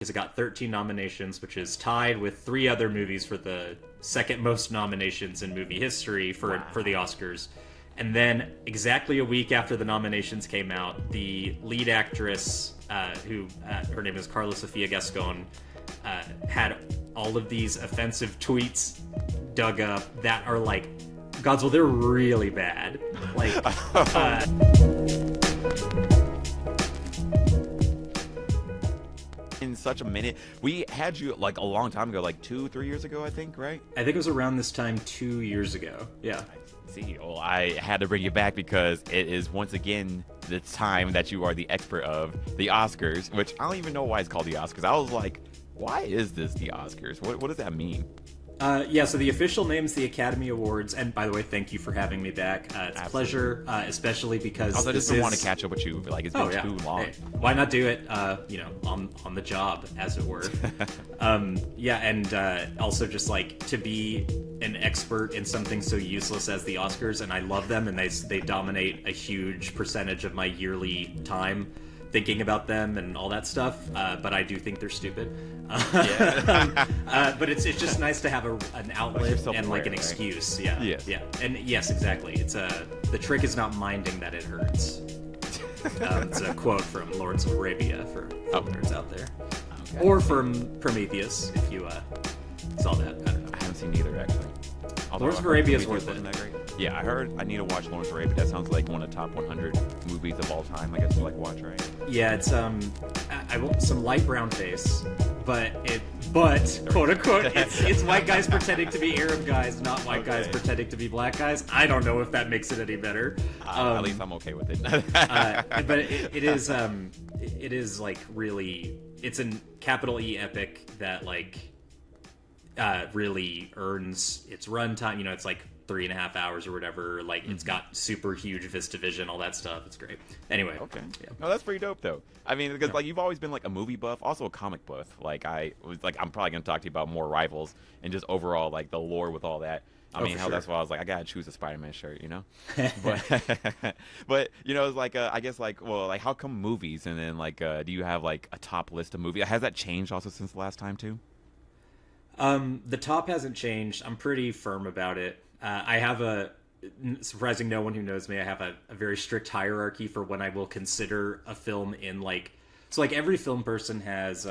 because it got 13 nominations, which is tied with 3 other movies for the second most nominations in movie history for the Oscars. And then exactly a week after the nominations came out, the lead actress, who her name is Carla Sofia Gascon, had all of these offensive tweets dug up that are like, Godswill, they're really bad. Like, in such a minute, we had you like a long time ago, like 2-3 years ago, I think, right? I think it was around this time 2 years ago. Yeah. See, well, I had to bring you back because it is once again the time that you are the expert of the Oscars, which I don't even know why it's called the Oscars. I was like, why is this the Oscars? What does that mean? Yeah, so the official name is the Academy Awards, and by the way, thank you for having me back. It's a pleasure, especially because also, I just didn't want to catch up with you. Like, it's been too long. Hey, why not do it, on the job, as it were? Also just like to be an expert in something so useless as the Oscars, and I love them, and they dominate a huge percentage of my yearly time thinking about them and all that stuff, but I do think they're stupid. But it's just nice to have an outlet and like an excuse. Yeah, yes. Yeah, and yes, exactly. It's the trick is not minding that it hurts. It's a quote from Lawrence of Arabia for nerds out there, or from Prometheus if you saw that. I don't know. I haven't seen either actually. Lawrence of Arabia is worth it. That great? Yeah, I heard I need to watch Lawrence of Arabia. That sounds like one of the top 100 movies of all time, I guess, to like watch, right? Yeah, it's I want some light brown face, but quote unquote, it's white guys pretending to be Arab guys, not white guys pretending to be black guys. I don't know if that makes it any better. At least I'm okay with it. But it is like really, it's a capital E epic that like really earns its runtime. You know, it's like 3.5 hours or whatever. Like, it's got super huge vista vision, all that stuff. It's great. Anyway. Okay. Yeah. No, that's pretty dope, though. I mean, because like you've always been like a movie buff, also a comic buff. Like I'm probably gonna talk to you about more Rivals and just overall like the lore with all that. I mean, that's why I was like, I gotta choose a Spider-Man shirt, you know. But you know, it's like I guess like, well, like how come movies, and then like do you have like a top list of movies? Has that changed also since the last time too? The top hasn't changed. I'm pretty firm about it. I have surprising no one who knows me, I have a very strict hierarchy for when I will consider a film in like, so like every film person has,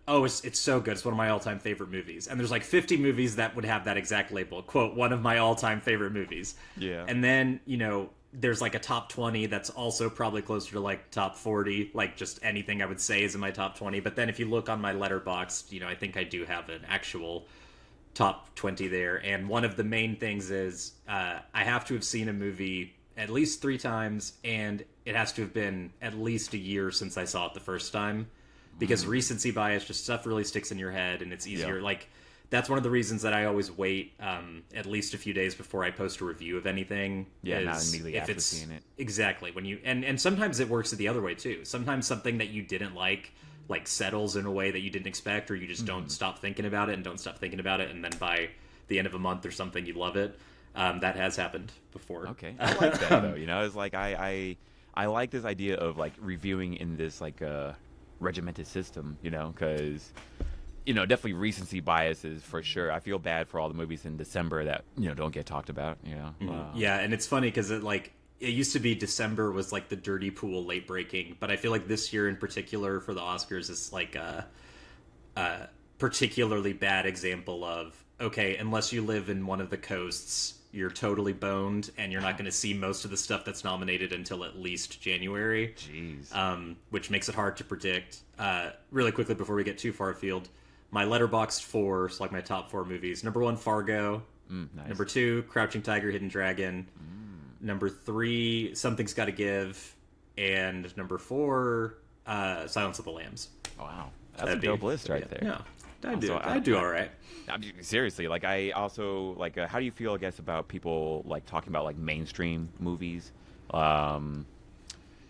it's so good, it's one of my all-time favorite movies. And there's like 50 movies that would have that exact label, quote, one of my all-time favorite movies. Yeah. And then, you know, there's like a top 20 that's also probably closer to like top 40, like just anything I would say is in my top 20. But then if you look on my Letterboxd, you know, I think I do have an actual top 20 there. And one of the main things is I have to have seen a movie at least 3 times, and it has to have been at least a year since I saw it the first time, because recency bias, just stuff really sticks in your head, and it's easier. Yeah. Like, that's one of the reasons that I always wait at least a few days before I post a review of anything. Yeah, not immediately after seeing it. Exactly. When you and sometimes it works the other way too. Sometimes something that you didn't like settles in a way that you didn't expect, or you just don't stop thinking about it, and then by the end of a month or something you love it. That has happened before. Okay, I like that though. You know, it's like I like this idea of like reviewing in this like regimented system. You know, because you know, definitely recency biases for sure. I feel bad for all the movies in December that, you know, don't get talked about, you know. Yeah, and it's funny because it used to be December was like the dirty pool late breaking, but I feel like this year in particular for the Oscars is like a particularly bad example of, okay, unless you live in one of the coasts, you're totally boned, and you're not going to see most of the stuff that's nominated until at least January. Jeez. Which makes it hard to predict. Really quickly before we get too far afield, my Letterboxd 4, so like my top 4 movies. Number 1, Fargo. Nice. Number 2, Crouching Tiger, Hidden Dragon. Number 3, Something's Gotta Give. And number 4, Silence of the Lambs. Wow. That's a dope list right there. Yeah. I do all right. I mean, seriously, like I also like how do you feel, I guess, about people like talking about like mainstream movies? You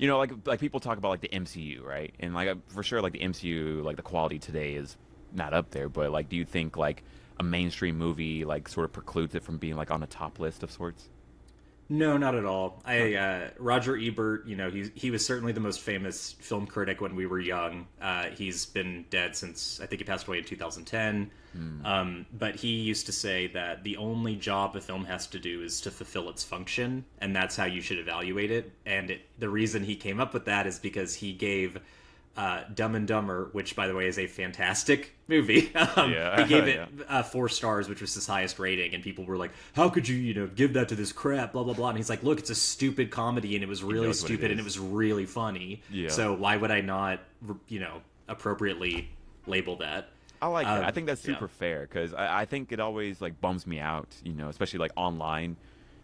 know, like people talk about like the MCU, right? And like for sure, like the MCU, like the quality today is not up there. But like, do you think like a mainstream movie like sort of precludes it from being like on a top list of sorts? No, not at all. Roger Ebert, he was certainly the most famous film critic when we were young. He's been dead since I think he passed away in 2010. But he used to say that the only job a film has to do is to fulfill its function, and that's how you should evaluate it. And the reason he came up with that is because he gave Dumb and Dumber, which by the way is a fantastic movie. He gave it 4 stars, which was his highest rating, and people were like, "How could you, give that to this crap?" Blah blah blah. And he's like, "Look, it's a stupid comedy, and it was really stupid, and it was really funny. Yeah. So why would I not, appropriately label that?" I like that. I think that's super fair because I think it always like bums me out, especially like online.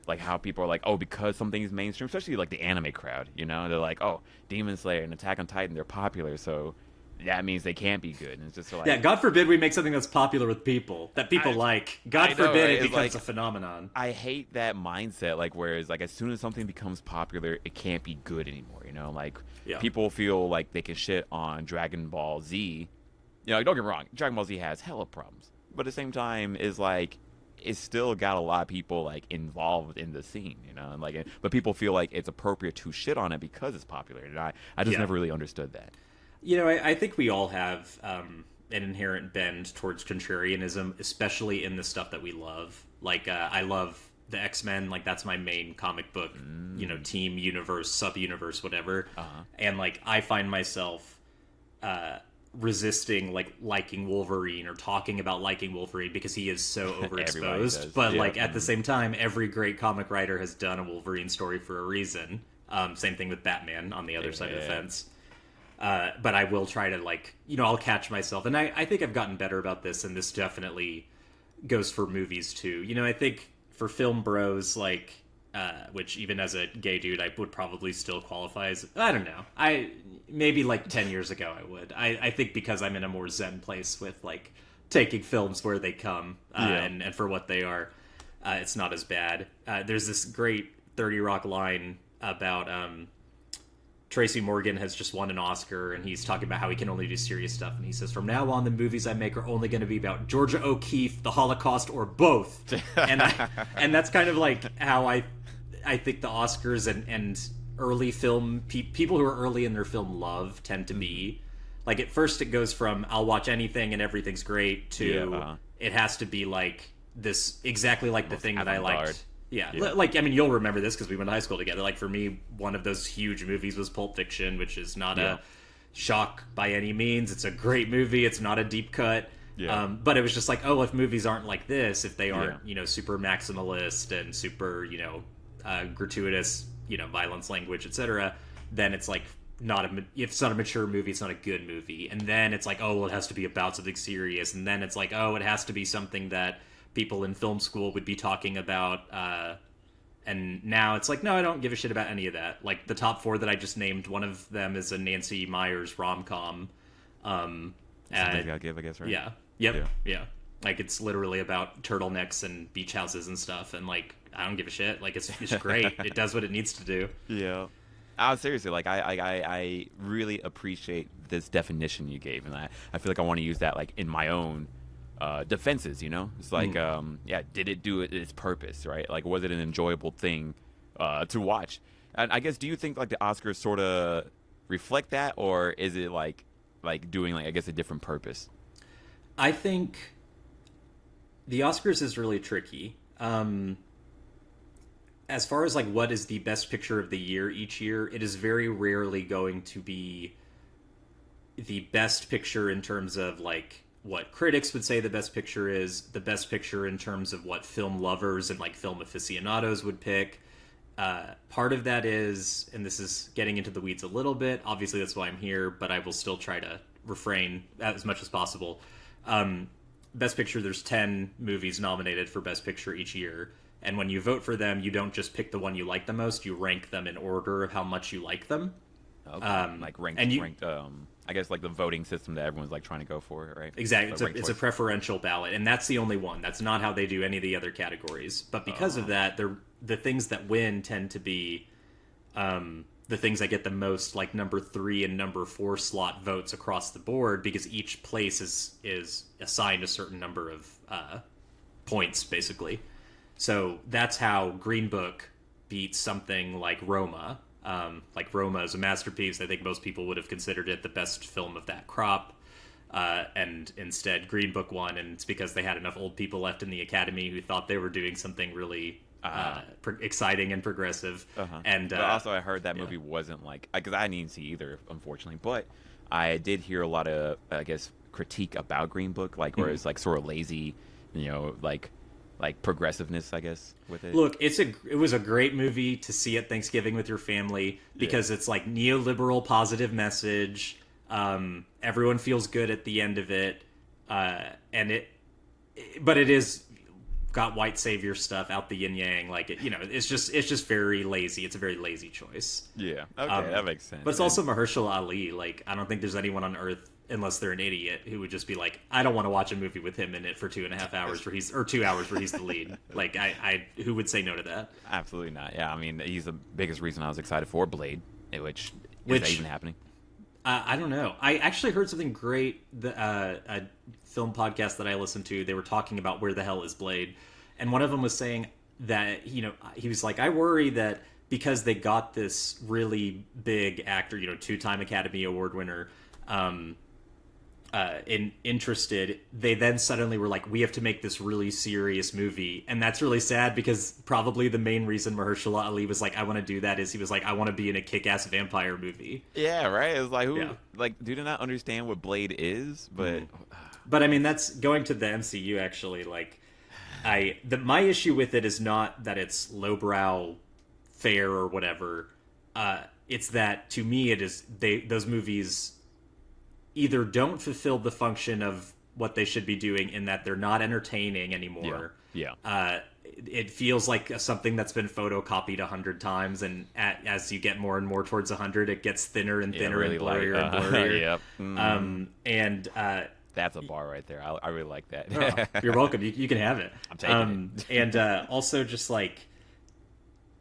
Like how people are like, oh, because something is mainstream, especially like the anime crowd, they're like, oh, Demon Slayer and Attack on Titan, they're popular, so that means they can't be good. And it's just like, yeah, God forbid we make something that's popular with people that people like. God forbid it becomes a phenomenon. I hate that mindset. Like, whereas like as soon as something becomes popular, it can't be good anymore. People feel like they can shit on Dragon Ball Z. Don't get me wrong, Dragon Ball Z has hella problems, but at the same time, is like, it's still got a lot of people like involved in the scene, and like, but people feel like it's appropriate to shit on it because it's popular, and I just never really understood that. I think we all have an inherent bend towards contrarianism, especially in the stuff that we love. Like, I love the X-Men, like that's my main comic book, team, universe, sub-universe, whatever. And like, I find myself resisting liking Wolverine or talking about liking Wolverine because he is so overexposed. But like at the same time, every great comic writer has done a Wolverine story for a reason. Same thing with Batman on the other side of the fence. But I will try to I'll catch myself, and I think I've gotten better about this, and this definitely goes for movies too. I think for film bros, which even as a gay dude, I would probably still qualify as, I don't know. Maybe 10 years ago I would. I think because I'm in a more zen place with taking films where they come and for what they are, it's not as bad. There's this great 30 Rock line about Tracy Morgan has just won an Oscar, and he's talking about how he can only do serious stuff, and he says, from now on the movies I make are only going to be about Georgia O'Keeffe, the Holocaust, or both. And that's kind of how I think the Oscars and early film people who are early in their film love tend to be. At first it goes from I'll watch anything and everything's great to it has to be this exactly like the thing that I liked. Yeah. You'll remember this because we went to high school together. For me, one of those huge movies was Pulp Fiction, which is not a shock by any means. It's a great movie. It's not a deep cut. Yeah. But it was just if movies aren't like this, if they aren't, super maximalist and super, gratuitous, violence, language, etc., then it's if it's not a mature movie, it's not a good movie. And then it's it has to be about something serious. And then it's it has to be something that people in film school would be talking about. And now it's no, I don't give a shit about any of that. The top 4 that I just named, one of them is a Nancy Meyers rom-com. Maybe I'll give, I guess, right? Yeah. Yep. Yeah. It's literally about turtlenecks and beach houses and stuff. And I don't give a shit. It's great. It does what it needs to do. Yeah. Seriously, I really appreciate this definition you gave, and I feel like I want to use that in my own defenses. It's did it do its purpose, right? Was it an enjoyable thing to watch? And I guess, do you think the Oscars sort of reflect that, or is it doing I guess a different purpose? I think the Oscars is really tricky. As far as what is the best picture of the year each year, it is very rarely going to be the best picture in terms of what critics would say the best picture is, the best picture in terms of what film lovers and film aficionados would pick. Part of that is, and this is getting into the weeds a little bit, obviously that's why I'm here, but I will still try to refrain as much as possible. Best Picture, there's 10 movies nominated for Best Picture each year. And when you vote for them, you don't just pick the one you like the most, you rank them in order of how much you like them. Okay. Ranked, I guess the voting system that everyone's trying to go for, right? Exactly. It's a preferential ballot, and that's the only one. That's not how they do any of the other categories. But because of that, the things that win tend to be the things that get the most number 3 and number 4 slot votes across the board, because each place is assigned a certain number of points, basically. So that's how Green Book beat something like Roma. Like Roma is a masterpiece. I think most people would have considered it the best film of that crop. And instead Green Book won, and it's because they had enough old people left in the Academy who thought they were doing something really exciting and progressive. And but also I heard that movie wasn't like, because I didn't even see either, unfortunately, but I did hear a lot of, I guess, critique about Green Book, like where it's like sort of lazy, you know, like progressiveness, I guess, with it. Look, it was a great movie to see at Thanksgiving with your family because it's like neoliberal positive message. Everyone feels good at the end of it, but it is got white savior stuff out the yin yang. Like it, you know, it's just very lazy. It's a very lazy choice. Yeah, okay, that makes sense. But it's also Mahershala Ali. Like I don't think there's anyone on earth, unless they're an idiot, who would just be like, I don't want to watch a movie with him in it for 2.5 hours or 2 hours where he's the lead. Like I who would say no to that? Absolutely not. Yeah, I mean, he's the biggest reason I was excited for Blade, which is that even happening? I don't know. I actually heard something great. A film podcast that I listened to, they were talking about where the hell is Blade, and one of them was saying that, you know, he was like, I worry that because they got this really big actor, you know, 2-time Academy Award winner, interested, they then suddenly were like, we have to make this really serious movie, and that's really sad because probably the main reason Mahershala Ali was like, I want to do that is he was like, I want to be in a kick-ass vampire movie. Yeah, right. It's like, who like do not understand what Blade is, but but I mean, that's going to the MCU actually. Like, my issue with it is not that it's lowbrow fare or whatever. It's that to me it is those movies either don't fulfill the function of what they should be doing in that they're not entertaining anymore. Yeah. It feels like something that's been photocopied 100 times, and as you get more and more towards 100, it gets thinner and thinner and blurrier and blurrier. Yep. And that's a bar right there. I really like that. Oh, you're welcome. You can have it. I'm taking it. And also just like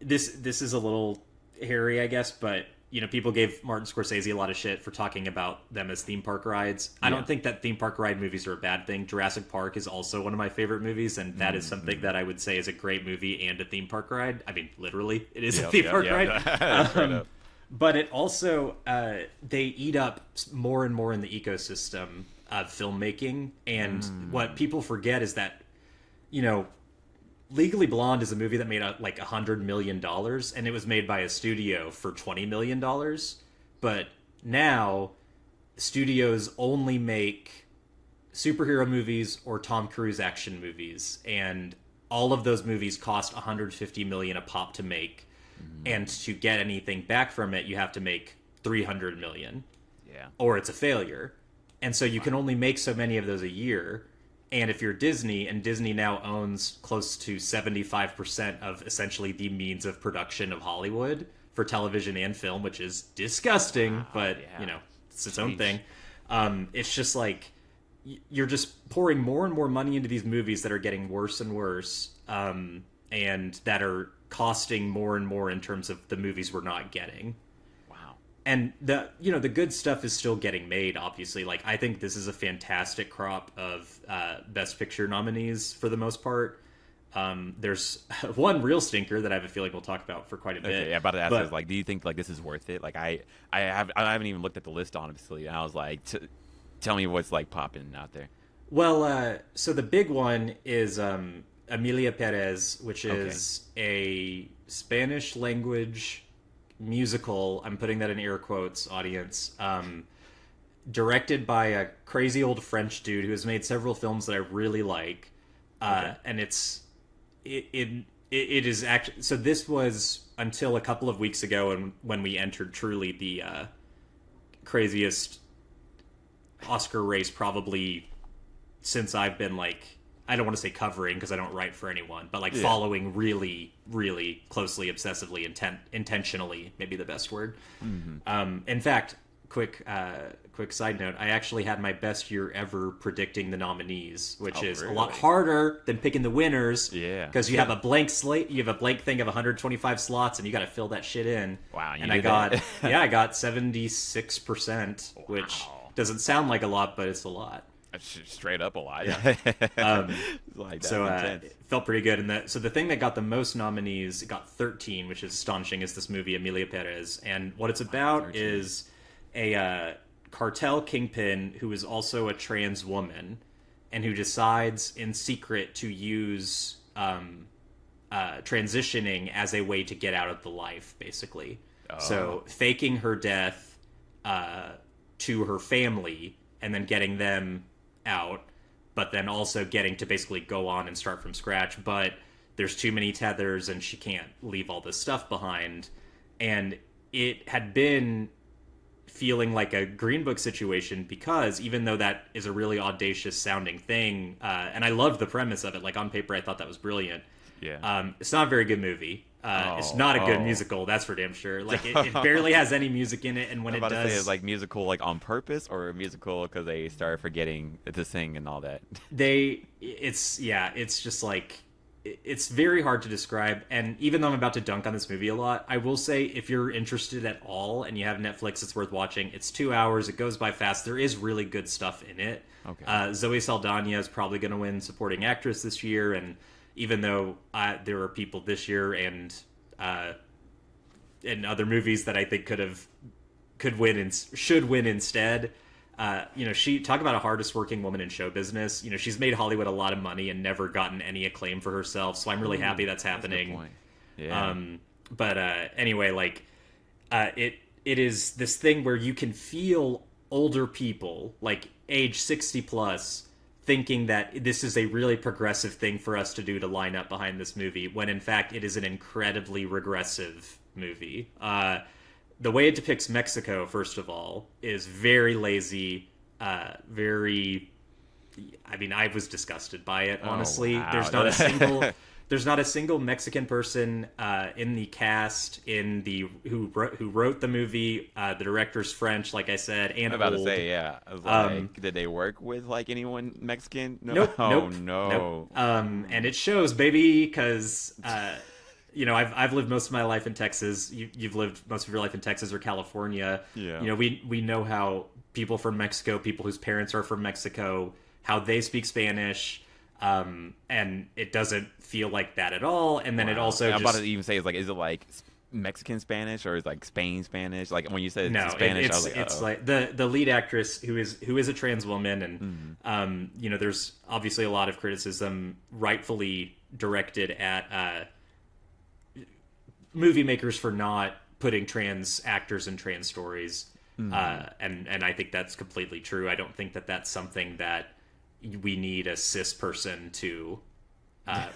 this is a little hairy, I guess, but you know, people gave Martin Scorsese a lot of shit for talking about them as theme park rides. I don't think that theme park ride movies are a bad thing. Jurassic Park is also one of my favorite movies, and that is something that I would say is a great movie and a theme park ride. I mean, literally, it is a theme park ride. But it also, they eat up more and more in the ecosystem of filmmaking, and what people forget is that, you know, Legally Blonde is a movie that made like $100 million, and it was made by a studio for $20 million. But now studios only make superhero movies or Tom Cruise action movies, and all of those movies cost $150 million a pop to make. And to get anything back from it, you have to make $300 million. Yeah. Or it's a failure. And so you can only make so many of those a year. And if you're Disney, and Disney now owns close to 75% of essentially the means of production of Hollywood for television and film, which is disgusting, but, you know, it's its own thing. It's just like, you're just pouring more and more money into these movies that are getting worse and worse, and that are costing more and more in terms of the movies we're not getting. And the good stuff is still getting made, obviously. Like, I think this is a fantastic crop of Best Picture nominees for the most part. There's one real stinker that I have a feeling we'll talk about for quite a bit. Okay, yeah, about to ask is, like, do you think like this is worth it? Like, I haven't even looked at the list honestly, and I was like, tell me what's like popping out there. Well, so the big one is Emilia Perez, which is a Spanish language musical, I'm putting that in air quotes, audience, directed by a crazy old French dude who has made several films that I really like, and it is actually, so this was until a couple of weeks ago, and when we entered truly the craziest Oscar race probably since I've been, like, I don't want to say covering because I don't write for anyone, but like following really, really closely, obsessively, intentionally, maybe the best word. In fact, quick side note, I actually had my best year ever predicting the nominees, which is a lot harder than picking the winners. Yeah. Because you have a blank slate, you have a blank thing of 125 slots, and you got to fill that shit in. Wow. And I got 76%, which doesn't sound like a lot, but it's a lot. Straight up a lot. Yeah. Like that's So intense. it felt pretty good. And so the thing that got the most nominees, it got 13, which is astonishing, is this movie Emilia Perez. And what it's about 13. is a cartel kingpin who is also a trans woman, and who decides in secret to use transitioning as a way to get out of the life, basically. So faking her death to her family, and then getting them out, but then also getting to basically go on and start from scratch. But there's too many tethers, and she can't leave all this stuff behind. And it had been feeling like a Green Book situation, because even though that is a really audacious sounding thing, and I loved the premise of it, like on paper I thought that was brilliant. Yeah. It's not a very good movie. It's not a good musical, that's for damn sure. Like it barely has any music in it, and when I'm it about does, to say, is like musical like on purpose, or a musical because they started forgetting to sing and all that. it's just like, it's very hard to describe. And even though I'm about to dunk on this movie a lot, I will say, if you're interested at all and you have Netflix, it's worth watching. It's 2 hours, it goes by fast, there is really good stuff in it. Okay. Zoe Saldana is probably going to win supporting actress this year, and even though there are people this year and in other movies that I think should win instead. She talk about a hardest working woman in show business. She's made Hollywood a lot of money and never gotten any acclaim for herself. So I'm really happy that's happening. That's a good point. Yeah. But anyway, like it is this thing where you can feel older people, like age 60 plus, thinking that this is a really progressive thing for us to do to line up behind this movie, when in fact it is an incredibly regressive movie. The way it depicts Mexico, first of all, is very lazy, I was disgusted by it, honestly. Wow. There's not a single Mexican person in the cast, who wrote the movie. The director's French, like I said, and I'm about old. to say, yeah. I was like, did they work with like anyone Mexican? No. Nope. Oh, Nope. no. Nope. And it shows, baby, because I've lived most of my life in Texas. You've lived most of your life in Texas or California. Yeah. We know how people from Mexico, people whose parents are from Mexico, how they speak Spanish. And it doesn't feel like that at all. And then it also I'm about to even say, is it like Mexican Spanish, or is like Spain Spanish? Like when you said Spanish, I was like, it's like the lead actress who is a trans woman, and there's obviously a lot of criticism, rightfully directed at movie makers for not putting trans actors in trans stories. And I think that's completely true. I don't think that that's something that we need a cis person to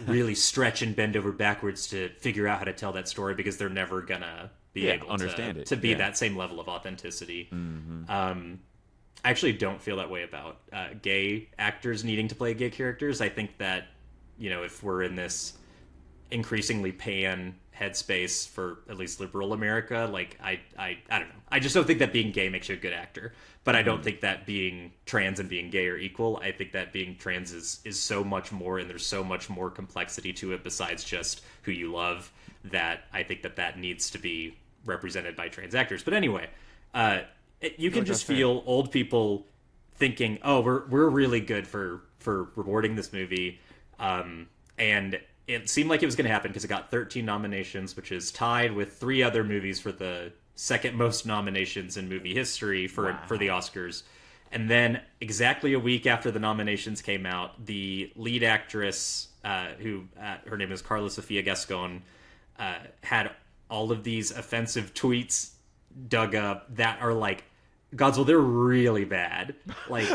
really stretch and bend over backwards to figure out how to tell that story, because they're never gonna be able understand to be that same level of authenticity. I actually don't feel that way about gay actors needing to play gay characters. I think that if we're in this increasingly pan headspace for at least liberal America, like I don't know, I just don't think that being gay makes you a good actor. But I don't think that being trans and being gay are equal. I think that being trans is so much more, and there's so much more complexity to it besides just who you love, that I think that needs to be represented by trans actors. But anyway, you can just feel old people thinking, oh, we're really good for rewarding this movie. And it seemed like it was going to happen because it got 13 nominations, which is tied with 3 other movies for the second most nominations in movie history for the Oscars. And then exactly a week after the nominations came out, the lead actress, who her name is Carla Sofia Gascon, had all of these offensive tweets dug up that are like, Godswill, they're really bad. Like,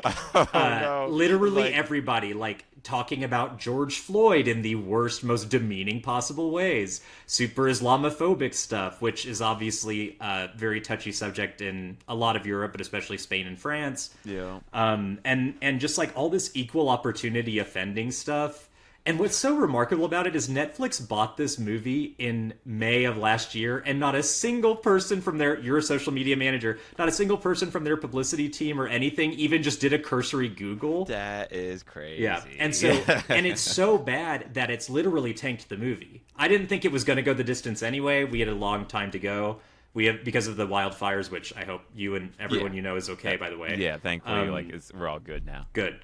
literally everybody, like, talking about George Floyd in the worst, most demeaning possible ways. Super Islamophobic stuff, which is obviously a very touchy subject in a lot of Europe, but especially Spain and France. Yeah. And just, like, all this equal opportunity offending stuff. And what's so remarkable about it is Netflix bought this movie in May of last year, and not a single person from you're a social media manager, not a single person from their publicity team or anything even just did a cursory Google. That is crazy. Yeah. And so, and it's so bad that it's literally tanked the movie. I didn't think it was going to go the distance anyway. We had a long time to go. we have, because of the wildfires, which I hope you and everyone you know is okay, by the way. Yeah, thankfully, we're all good now. Good.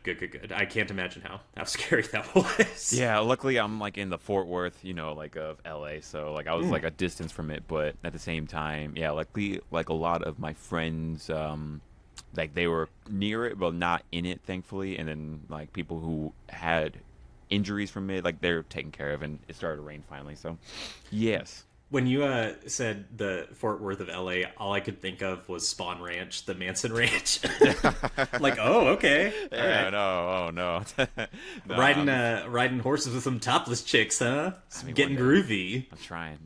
I can't imagine how scary that was. Yeah, luckily I'm like in the Fort Worth, like of LA, so like I was like a distance from it, but at the same time, yeah, luckily like a lot of my friends, like they were near it, but not in it, thankfully, and then like people who had injuries from it, like they're taken care of, and it started to rain finally, so yes. When you said the Fort Worth of LA, all I could think of was Spawn Ranch, the Manson Ranch. Like, oh, okay. Yeah, right. No. No, Riding horses with some topless chicks, huh? Getting one groovy. I'm trying.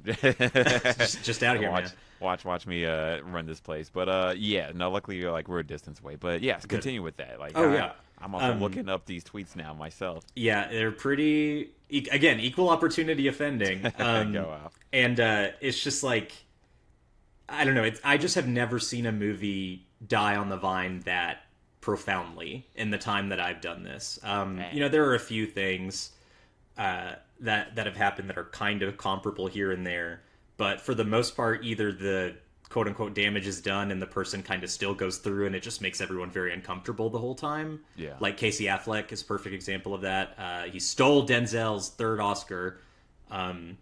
just out here, man. Watch me run this place. But yeah, no, luckily like we're a distance away. But yes, continue with that. Like, yeah. I'm also looking up these tweets now myself. Yeah, they're pretty, again, equal opportunity offending. Go out. And it's just like, I don't know. I just have never seen a movie die on the vine that profoundly in the time that I've done this. There are a few things that have happened that are kind of comparable here and there. But for the most part, either the quote-unquote damage is done and the person kind of still goes through and it just makes everyone very uncomfortable the whole time. Yeah. Like Casey Affleck is a perfect example of that. He stole Denzel's third Oscar in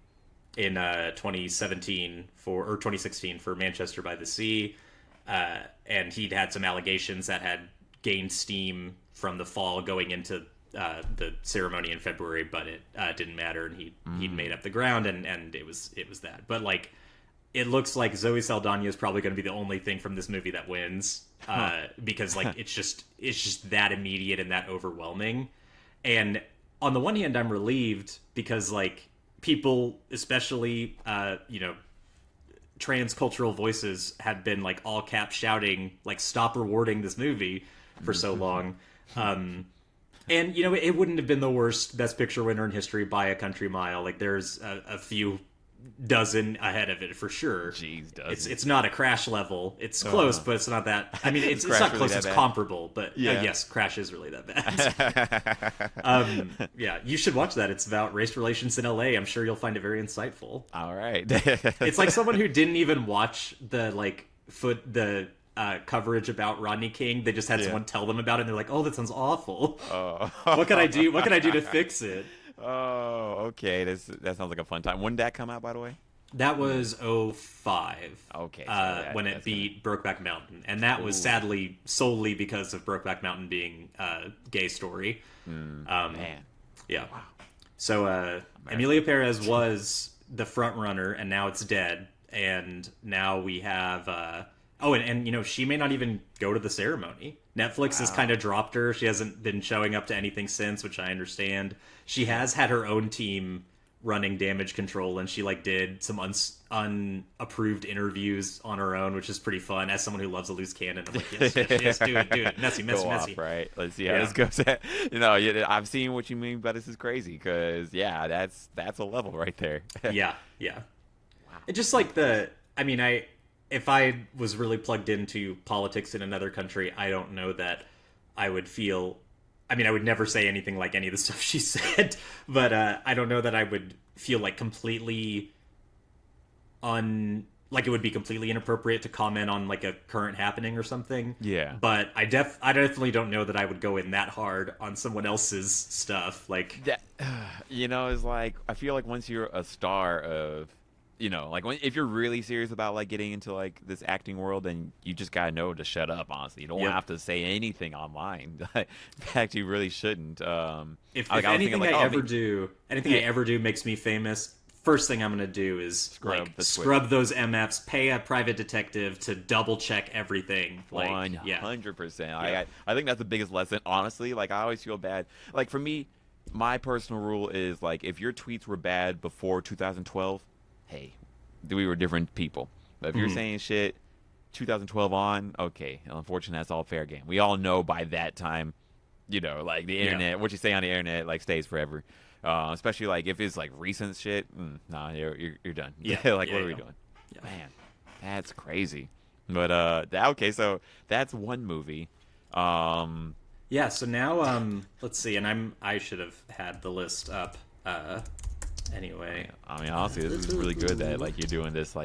2016 for Manchester by the Sea. And he'd had some allegations that had gained steam from the fall going into the ceremony in February, but it didn't matter, and he'd made up the ground, and it was that. But like, it looks like Zoe Saldana is probably going to be the only thing from this movie that wins, because like it's just that immediate and that overwhelming. And on the one hand, I'm relieved because like people, especially transcultural voices, had been like all caps shouting like stop rewarding this movie for so long. And, it wouldn't have been the worst Best Picture winner in history by a country mile. Like, there's a few dozen ahead of it for sure. Jeez, dozen. It's not a Crash level. It's close, but it's not that. I mean, it's not really close. It's bad? Comparable, but Yeah. yes, Crash is really that bad. Yeah, you should watch that. It's about race relations in LA. I'm sure you'll find it very insightful. All right. It's like someone who didn't even watch the coverage about Rodney King. They just had someone tell them about it, and they're like, "Oh, that sounds awful. What can I do? What can I do to fix it?" Oh, okay. That sounds like a fun time. When did that come out, by the way? That was 2005. Okay. So when it beat Brokeback Mountain, and that was sadly solely because of Brokeback Mountain being a gay story. Man. Yeah. Wow. So Emilia Perez was the front runner, and now it's dead. And now we have. And she may not even go to the ceremony. Netflix has kind of dropped her. She hasn't been showing up to anything since, which I understand. She has had her own team running damage control, and she did some unapproved interviews on her own, which is pretty fun. As someone who loves a loose cannon, I'm like, yes, do it, messy. Off, right? Let's see how this goes. I've seen what you mean, but this is crazy because that's a level right there. yeah. Wow. It's just like if I was really plugged into politics in another country, I don't know that I would feel. I mean, I would never say anything like any of the stuff she said, but I don't know that I would feel like completely like it would be completely inappropriate to comment on like a current happening or something. Yeah. But I definitely don't know that I would go in that hard on someone else's stuff. Like that, is like I feel like once you're a star of. If you're really serious about getting into this acting world, then you just gotta know to shut up. Honestly, you don't have to say anything online. In fact, you really shouldn't. If anything I ever do makes me famous, first thing I'm gonna do is scrub those MFs, pay a private detective to double check everything. 100%. I think that's the biggest lesson. Honestly, I always feel bad. For me, my personal rule is if your tweets were bad before 2012. Hey, we were different people. But if you're saying shit 2012 on, okay, unfortunately, that's all fair game. We all know by that time, the internet, what you say on the internet, stays forever. Especially, if it's, recent shit, nah, you're done. Yeah. What are we doing? Yeah. Man, that's crazy. But, okay, so that's one movie. Yeah, so now, let's see, and I should have had the list up, anyway. I mean, honestly, this is really good that you're doing this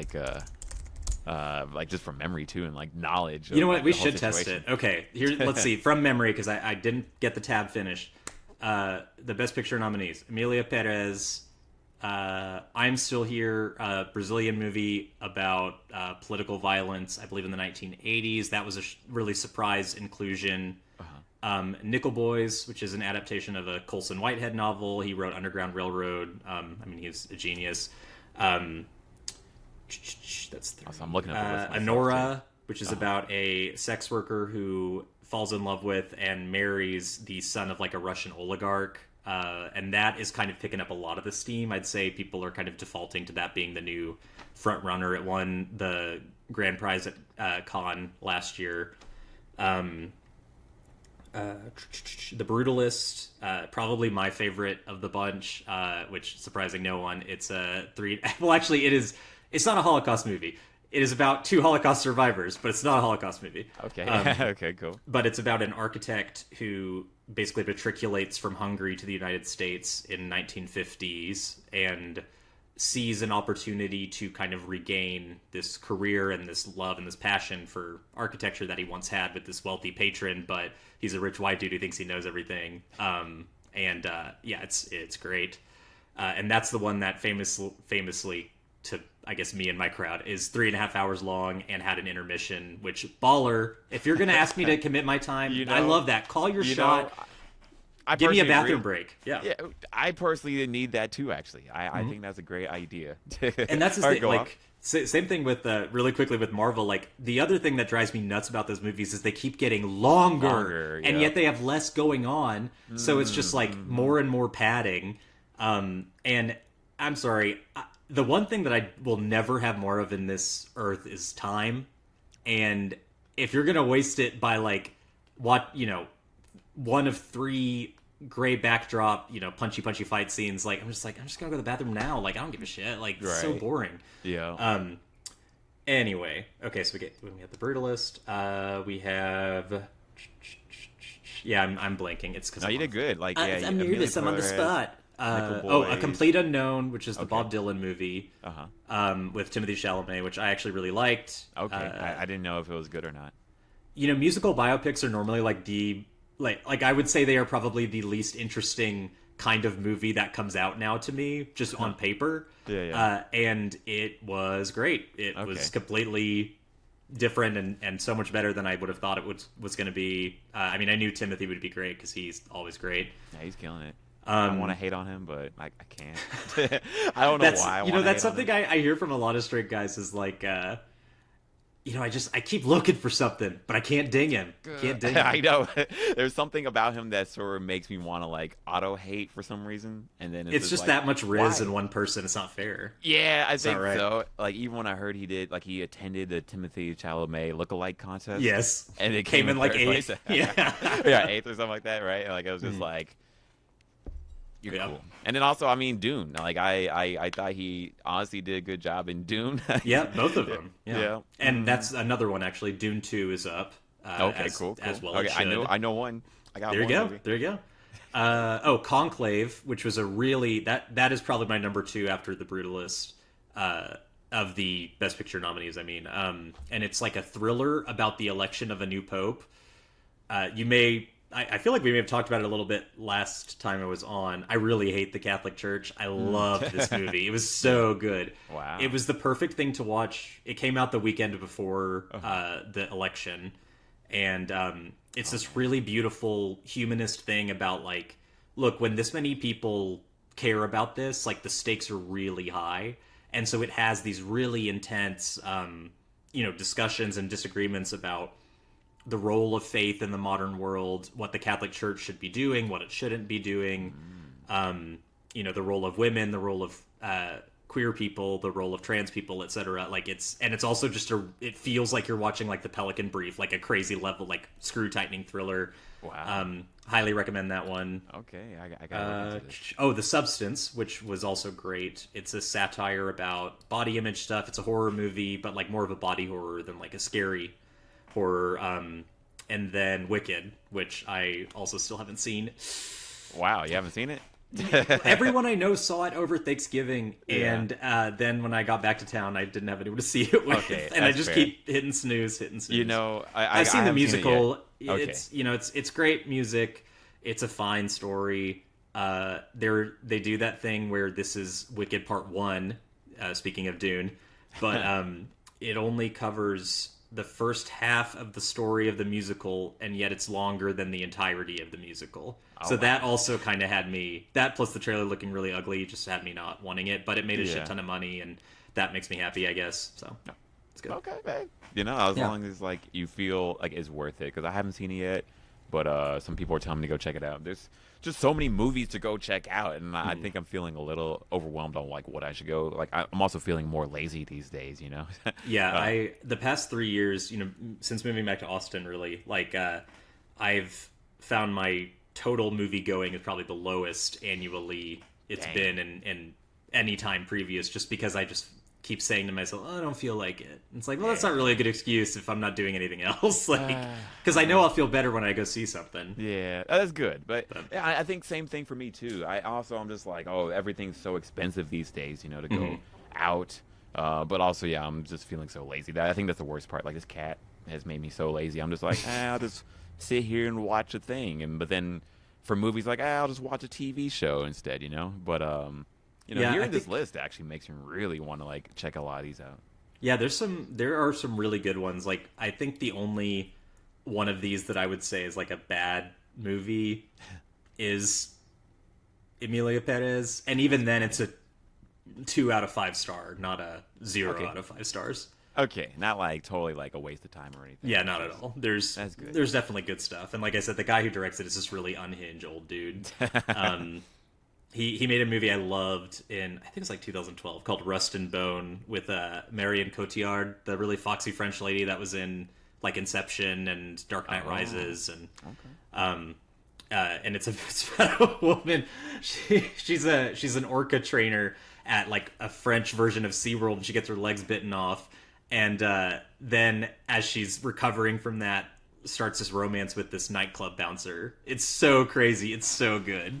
like just from memory too, and like knowledge. You know of, what? like, We the whole should test situation. it. Okay, here. Let's see. From memory, because I didn't get the tab finished. The Best Picture nominees: Emilia Perez, I'm Still Here, a Brazilian movie about political violence, I believe in the 1980s. That was a really surprise inclusion. Nickel Boys, which is an adaptation of a Colson Whitehead novel. He wrote Underground Railroad. I mean, he's a genius. That's three. Also, I'm looking at the list myself, Anora, which is about a sex worker who falls in love with and marries the son of like a Russian oligarch. And that is kind of picking up a lot of the steam. I'd say people are kind of defaulting to that being the new front runner. It won the grand prize at Cannes last year. The Brutalist, probably my favorite of the bunch, which surprising no one. It's a three. Well, actually, it is. It's not a Holocaust movie. It is about two Holocaust survivors, but it's not a Holocaust movie. Okay. Okay. Cool. But it's about an architect who basically matriculates from Hungary to the United States in 1950s and sees an opportunity to kind of regain this career and this love and this passion for architecture that he once had with this wealthy patron, but he's a rich white dude who thinks he knows everything. Yeah, it's great. And that's the one that famously to, I guess, me and my crowd, is 3.5 hours long and had an intermission, which baller. If you're going to ask me to commit my time, I love that. Call your shot. Give me a bathroom break. Yeah, I personally need that too. Actually, I think that's a great idea. And that's the thing. Like, same thing with really quickly with Marvel. Like, the other thing that drives me nuts about those movies is they keep getting longer and yet they have less going on. So it's just like more and more padding. And I'm sorry, the one thing that I will never have more of in this earth is time. And if you're gonna waste it by like one of three gray backdrop, punchy fight scenes, like I'm just gonna go to the bathroom now. Like, I don't give a shit. Like, it's so boring. Yeah. Anyway, okay, so we have the Brutalist. We have. Yeah, I'm blanking. It's because you did good. Like, I'm near this. I'm on the spot. A Complete Unknown, which is the Bob Dylan movie, with Timothée Chalamet, which I actually really liked. Okay, I didn't know if it was good or not. Musical biopics are normally like I would say they are probably the least interesting kind of movie that comes out now to me, just on paper. Yeah. And it was great. It was completely different and so much better than I would have thought it was going to be. I mean, I knew Timothy would be great because he's always great. Yeah, he's killing it. I want to hate on him, but I can't. I don't know why. That's something I hear from a lot of straight guys is like, I keep looking for something, but I can't ding him. I know. There's something about him that sort of makes me want to like auto hate for some reason, and then it's just like, that much riz in one person. It's not fair. Yeah, I think so. Like, even when I heard he attended the Timothée Chalamet lookalike contest. Yes, and it came in like 8th. Yeah, 8th or something like that, right? Like, it was just like. You're cool. And then also, I mean, Dune. Like, I thought he honestly did a good job in Dune. Yeah, both of them. Yeah. And that's another one, actually. Dune 2 is up. Cool. As well okay, as should. I know one. I got there one. There you go. Conclave, which was a really... That is probably my number 2 after The Brutalist of the Best Picture nominees, I mean. And it's like a thriller about the election of a new pope. I feel like we may have talked about it a little bit last time I was on. I really hate the Catholic Church. I loved this movie. It was so good. Wow. It was the perfect thing to watch. It came out the weekend before the election. And it's this really beautiful humanist thing about, like, look, when this many people care about this, like, the stakes are really high. And so it has these really intense, discussions and disagreements about the role of faith in the modern world, what the Catholic Church should be doing, what it shouldn't be doing, the role of women, the role of queer people, the role of trans people, etc. Like, it's also just it feels like you're watching like the Pelican Brief, like a crazy level, like screw tightening thriller. Wow. Highly recommend that one. Okay, I got look into this. The Substance, which was also great. It's a satire about body image stuff. It's a horror movie, but like more of a body horror than like a scary horror. And then Wicked, which I also still haven't seen. Wow, you haven't seen it? Everyone I know saw it over Thanksgiving, and then when I got back to town, I didn't have anyone to see it with, and I just keep hitting snooze. You know, I've seen the musical. Seen it yet. Okay. It's great music. It's a fine story. They do that thing where this is Wicked Part 1, speaking of Dune, but it only covers the first half of the story of the musical, and yet it's longer than the entirety of the musical. So that also kind of had me, that plus the trailer looking really ugly, just had me not wanting it, but it made a shit ton of money, and that makes me happy, I guess. So, it's good. Okay, man. You know, as long as, like, you feel like it's worth it, because I haven't seen it yet, but some people are telling me to go check it out. There's just so many movies to go check out, and I think I'm feeling a little overwhelmed on, like, what I should go. Like, I'm also feeling more lazy these days, you know? The past 3 years, you know, since moving back to Austin, really, like, I've found my total movie going is probably the lowest annually it's been in any time previous, just because I just keep saying to myself, I don't feel like it. It's like, well, that's not really a good excuse if I'm not doing anything else. Like, because I know I'll feel better when I go see something. Yeah, that's good. But yeah, I think same thing for me too. I'm just like, oh, everything's so expensive these days, you know, to go out. But also, yeah, I'm just feeling so lazy. I think that's the worst part. Like, this cat has made me so lazy. I'm just like, I'll just sit here and watch a thing. But then for movies, like, I'll just watch a TV show instead, you know? But, you know, hearing this list actually makes me really want to, like, check a lot of these out. Yeah, there are some really good ones. Like, I think the only one of these that I would say is, like, a bad movie is Emilia Perez. And even then, it's a 2 out of 5 star, not a 0 out of 5 stars. Okay, not like totally like a waste of time or anything. Yeah, not at all. There's definitely good stuff, and like I said, the guy who directs it is this really unhinged old dude. He made a movie I loved in, I think it was like 2012, called Rust and Bone, with Marion Cotillard, the really foxy French lady that was in like Inception and Dark Knight Rises, and and it's about a woman. She's an orca trainer at like a French version of SeaWorld, and she gets her legs bitten off. And then, as she's recovering from that, starts this romance with this nightclub bouncer. It's so crazy. It's so good.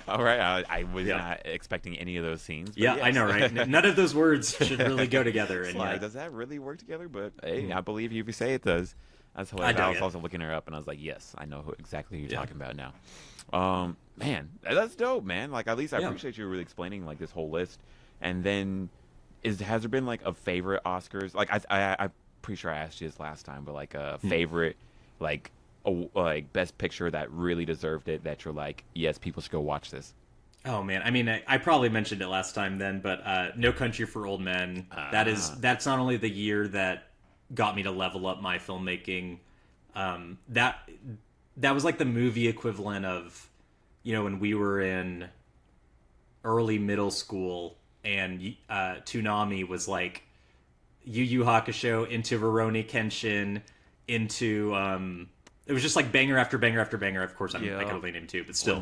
All right. I was not expecting any of those scenes. Yeah, yes. I know, right? None of those words should really go together. And like, does that really work together? But hey, I believe you if you say it does. That's hilarious. I was also looking her up, and I was like, yes, I know exactly who you're talking about now. Man, that's dope, man. Like, at least I appreciate you really explaining like this whole list. And then, has there been like a favorite Oscars? Like, I'm pretty sure I asked you this last time, but like a favorite, like best picture that really deserved it, that you're like, yes, people should go watch this. Oh man, I mean, I probably mentioned it last time then, but No Country for Old Men. That's not only the year that got me to level up my filmmaking. That was like the movie equivalent of, you know, when we were in early middle school, and Toonami was like Yu Yu Hakusho into Rurouni Kenshin into it was just like banger after banger after banger. Of course, I could only name 2, but still.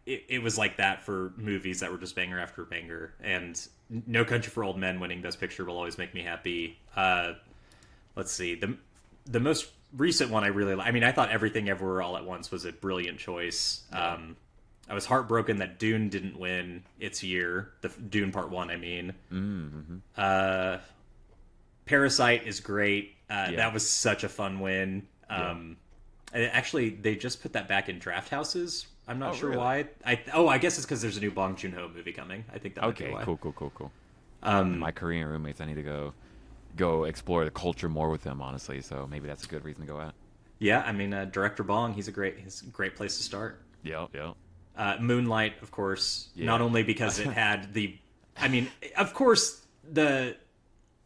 It was like that for movies that were just banger after banger. And No Country for Old Men winning Best Picture will always make me happy. Let's see, the most recent one I really like. I mean, I thought Everything Everywhere All at Once was a brilliant choice. I was heartbroken that Dune didn't win its year. The Dune Part 1, I mean. Parasite is great. That was such a fun win. Actually, they just put that back in draft houses. I'm not sure why. I guess it's because there's a new Bong Joon-ho movie coming. I think that might be why. Cool. My Korean roommates, I need to go explore the culture more with them, honestly. So maybe that's a good reason to go out. Yeah, I mean, director Bong, he's a great place to start. Yeah. Moonlight, of course, not only because it had I mean, of course, the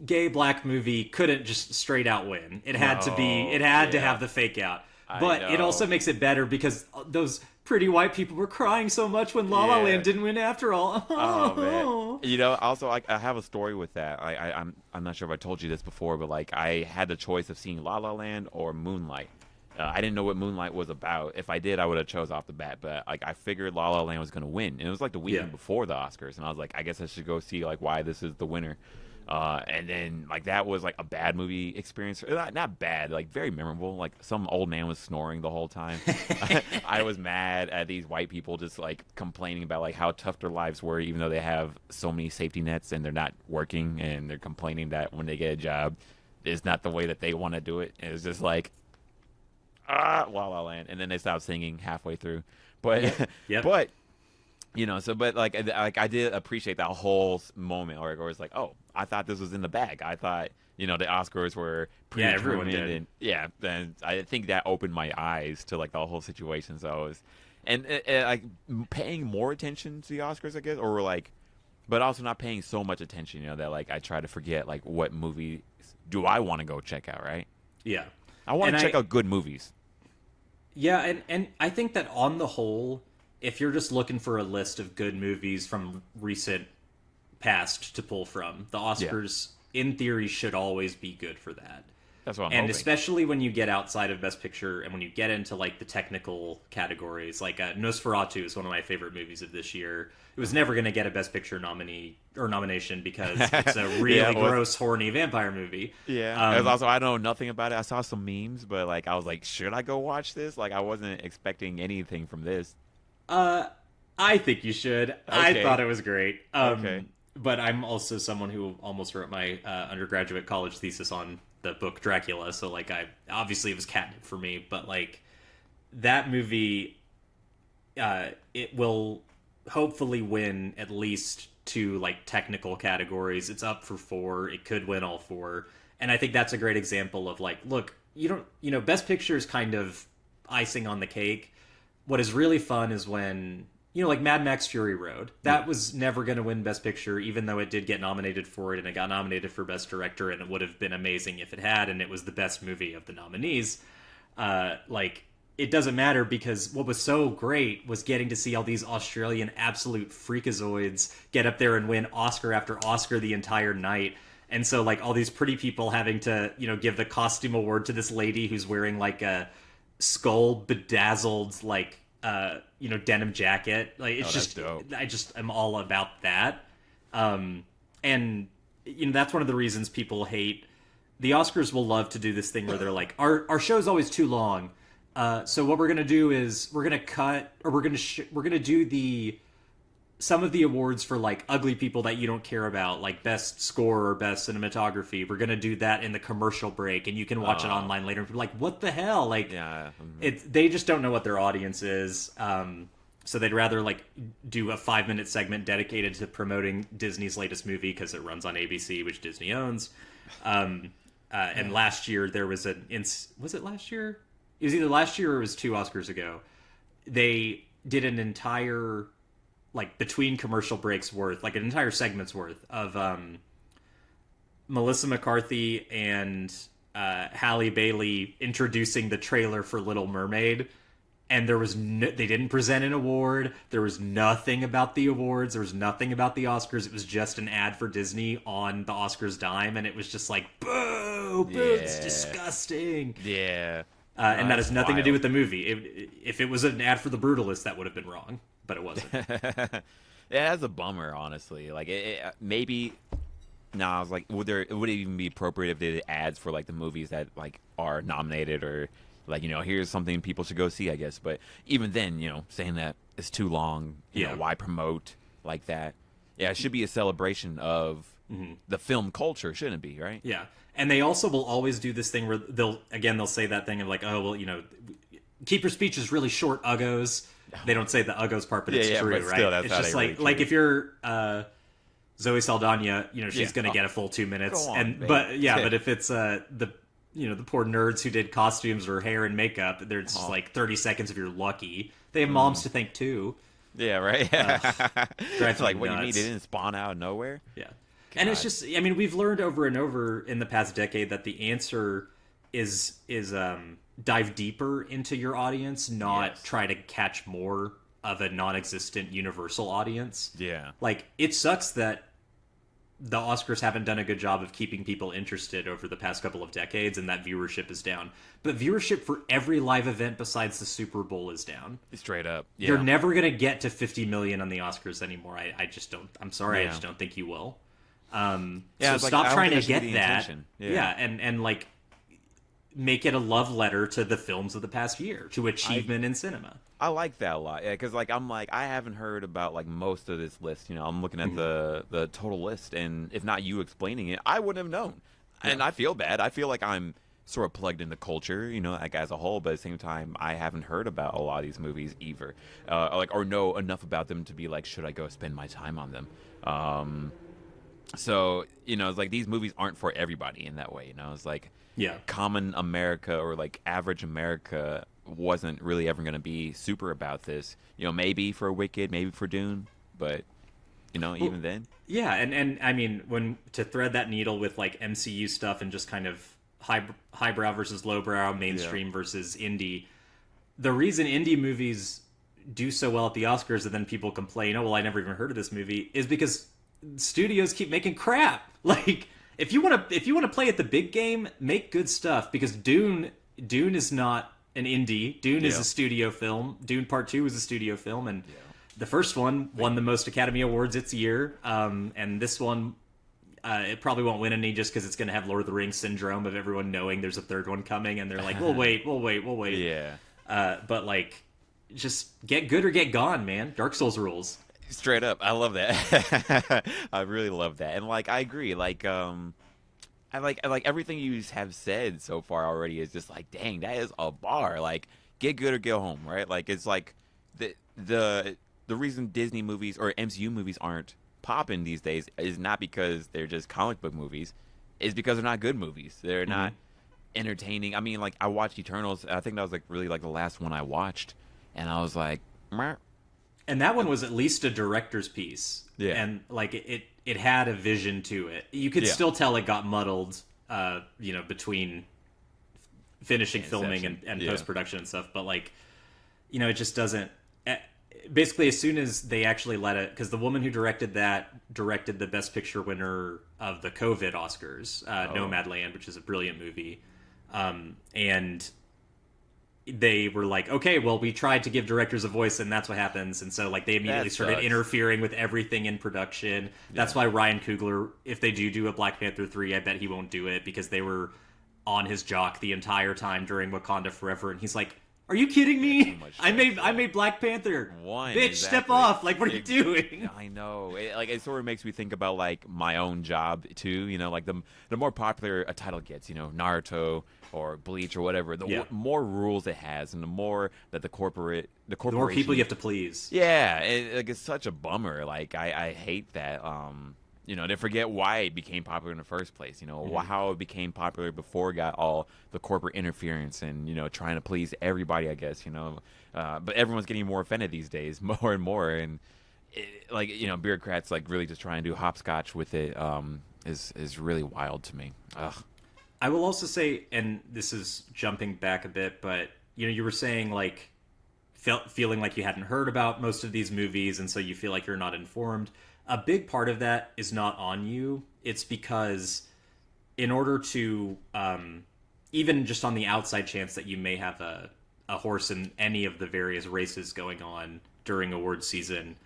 gay black movie couldn't just straight out win. It had to have the fake out. But it also makes it better because those pretty white people were crying so much when La La Land didn't win after all. Oh man! You know, also I have a story with that. I'm not sure if I told you this before, but like I had the choice of seeing La La Land or Moonlight. I didn't know what Moonlight was about. If I did, I would have chose off the bat. But like I figured La La Land was going to win, and it was like the weekend before the Oscars, and I was like, I guess I should go see like why this is the winner. And then like that was like a bad movie experience. Not bad, like very memorable. Like some old man was snoring the whole time. I was mad at these white people just like complaining about like how tough their lives were, even though they have so many safety nets and they're not working, and they're complaining that when they get a job, it's not the way that they want to do it. And it's just like La La Land, and then they stopped singing halfway through. But Yep. but but like I did appreciate that whole moment where it's like, oh, I thought this was in the bag. I thought the Oscars were everyone predetermined, did. and I think that opened my eyes to like the whole situation. So I was, and like paying more attention to the Oscars, I guess, or like, but also not paying so much attention, that like I try to forget like what movie do I want to go check out, right? Yeah. I want to check out good movies. Yeah, and I think that on the whole, if you're just looking for a list of good movies from recent past to pull from, the Oscars, in theory, should always be good for that. That's what I'm and hoping. Especially when you get outside of Best Picture and when you get into like the technical categories, like Nosferatu is one of my favorite movies of this year. It was never going to get a Best Picture nomination because it's a really gross, horny vampire movie. Yeah. Also, I know nothing about it. I saw some memes, but like I was like, should I go watch this? Like I wasn't expecting anything from this. I think you should. Okay. I thought it was great. Okay. But I'm also someone who almost wrote my undergraduate college thesis on the book Dracula, so like obviously it was catnip for me, but like that movie, it will hopefully win at least 2 like technical categories. It's up for 4. It could win all 4, and I think that's a great example of like, look, Best Picture is kind of icing on the cake. What is really fun is when like Mad Max Fury Road. That was never going to win Best Picture, even though it did get nominated for it, and it got nominated for Best Director, and it would have been amazing if it had, and it was the best movie of the nominees. Like, it doesn't matter, because what was so great was getting to see all these Australian absolute freakazoids get up there and win Oscar after Oscar the entire night. And so, like, all these pretty people having to, give the costume award to this lady who's wearing, like, a skull bedazzled, like, denim jacket. Like, it's just dope. I'm all about that. And that's one of the reasons people hate the Oscars. Will love to do this thing where they're like, our show's always too long. So what we're gonna do is we're gonna cut, or we're gonna do some of the awards for like ugly people that you don't care about, like best score or best cinematography. We're gonna do that in the commercial break, and you can watch it online later. And be like, what the hell? Like, they just don't know what their audience is. So they'd rather like do a 5-minute segment dedicated to promoting Disney's latest movie because it runs on ABC, which Disney owns. And last year there was was it last year? It was either last year or it was 2 Oscars ago. They did an entire, like, between commercial breaks worth, like an entire segment's worth of Melissa McCarthy and Halle Bailey introducing the trailer for Little Mermaid. And there was they didn't present an award. There was nothing about the awards. There was nothing about the Oscars. It was just an ad for Disney on the Oscars dime, and it was just like, boo, it's disgusting. Yeah. And that has nothing to do with the movie. If it was an ad for The Brutalist, that would have been wrong, but it wasn't. Yeah, that's a bummer, honestly. Like, maybe. No, I was like, would it even be appropriate if they did ads for like the movies that like are nominated, or like, here's something people should go see, I guess. But even then, saying that it's too long, you know, why promote like that? Yeah, it should be a celebration of the film culture, shouldn't it be, right? Yeah. And they also will always do this thing where they'll say that thing of like, oh, well, keep your speeches really short, uggos. They don't say the uggos part, but it's true, but right? Still, that's it's how just they like if you're Zoe Saldana, she's going to get a full 2 minutes. But if it's the poor nerds who did costumes or hair and makeup, there's just like 30 seconds if you're lucky. They have moms to thank too. Yeah, right. Drives like, me what nuts. you mean? It didn't spawn out of nowhere? Yeah. God. And it's just, I mean, we've learned over and over in the past decade that the answer is dive deeper into your audience, not try to catch more of a non-existent universal audience. Yeah. Like, it sucks that the Oscars haven't done a good job of keeping people interested over the past couple of decades, and that viewership is down. But viewership for every live event besides the Super Bowl is down. Straight up. Yeah. You're never going to get to 50 million on the Oscars anymore. I just don't. I'm sorry, I just don't think you will. So it's like, stop I don't trying think to that should be get the that. intention. Yeah, and like make it a love letter to the films of the past year, to achievement in cinema. I like that a lot. Yeah, because like I'm like I haven't heard about like most of this list. I'm looking at the total list, and if not you explaining it, I wouldn't have known. And Yeah. I feel bad. I feel like I'm sort of plugged into culture, like as a whole, but at the same time, I haven't heard about a lot of these movies either, or know enough about them to be like, should I go spend my time on them? So it's like these movies aren't for everybody in that way. It's like Yeah. common America or like average America wasn't really ever going to be super about this. Maybe for Wicked, maybe for Dune, but even then. Yeah, and I mean, when to thread that needle with like MCU stuff and just kind of highbrow versus lowbrow, mainstream versus indie. The reason indie movies do so well at the Oscars and then people complain, oh well, I never even heard of this movie, is because studios keep making crap. Like if you want to play at the big game, make good stuff, because Dune is not an indie. Dune is a studio film. Dune Part 2 is a studio film, and the first one won the most Academy Awards its year. And this one, it probably won't win any just because it's going to have Lord of the Rings syndrome of everyone knowing there's a third one coming, and they're like, we'll wait. Yeah. But like, just get good or get gone, man. Dark Souls rules. Straight up, I love that. I really love that, and like I agree. Like I like everything you have said so far already is just like, dang, that is a bar. Like, get good or get home, right? Like it's like the reason Disney movies or MCU movies aren't popping these days is not because they're just comic book movies, is because they're not good movies. They're not entertaining. I mean, like I watched Eternals. I think that was like really like the last one I watched, and I was like, meh. And that one was at least a director's piece. Yeah. And like it had a vision to it. You could still tell it got muddled, between finishing filming and post-production and stuff. But like, it just doesn't. Basically, as soon as they actually let it, because the woman who directed that directed the Best Picture winner of the COVID Oscars, Nomadland, which is a brilliant movie, and they were like, okay, well, we tried to give directors a voice, and that's what happens. And so, like, they immediately started interfering with everything in production. That's why Ryan Coogler, if they do a Black Panther 3, I bet he won't do it, because they were on his jock the entire time during Wakanda Forever, and he's like, are you kidding me? I made Black Panther. Bitch, step off. Like, what are you doing? I know. It sort of makes me think about, like, my own job, too. Like, the more popular a title gets, Naruto or Bleach or whatever, the more rules it has, and the more that the corporation... The more people you have to please. Yeah. It's such a bummer. Like, I hate that... they forget why it became popular in the first place. How it became popular before it got all the corporate interference and, trying to please everybody, I guess, but everyone's getting more offended these days, more and more. And, bureaucrats, like, really just trying to do hopscotch with it is really wild to me. Ugh. I will also say, and this is jumping back a bit, but, you were saying, like, feeling like you hadn't heard about most of these movies, and so you feel like you're not informed. A big part of that is not on you. It's because in order to, even just on the outside chance that you may have a horse in any of the various races going on during award season,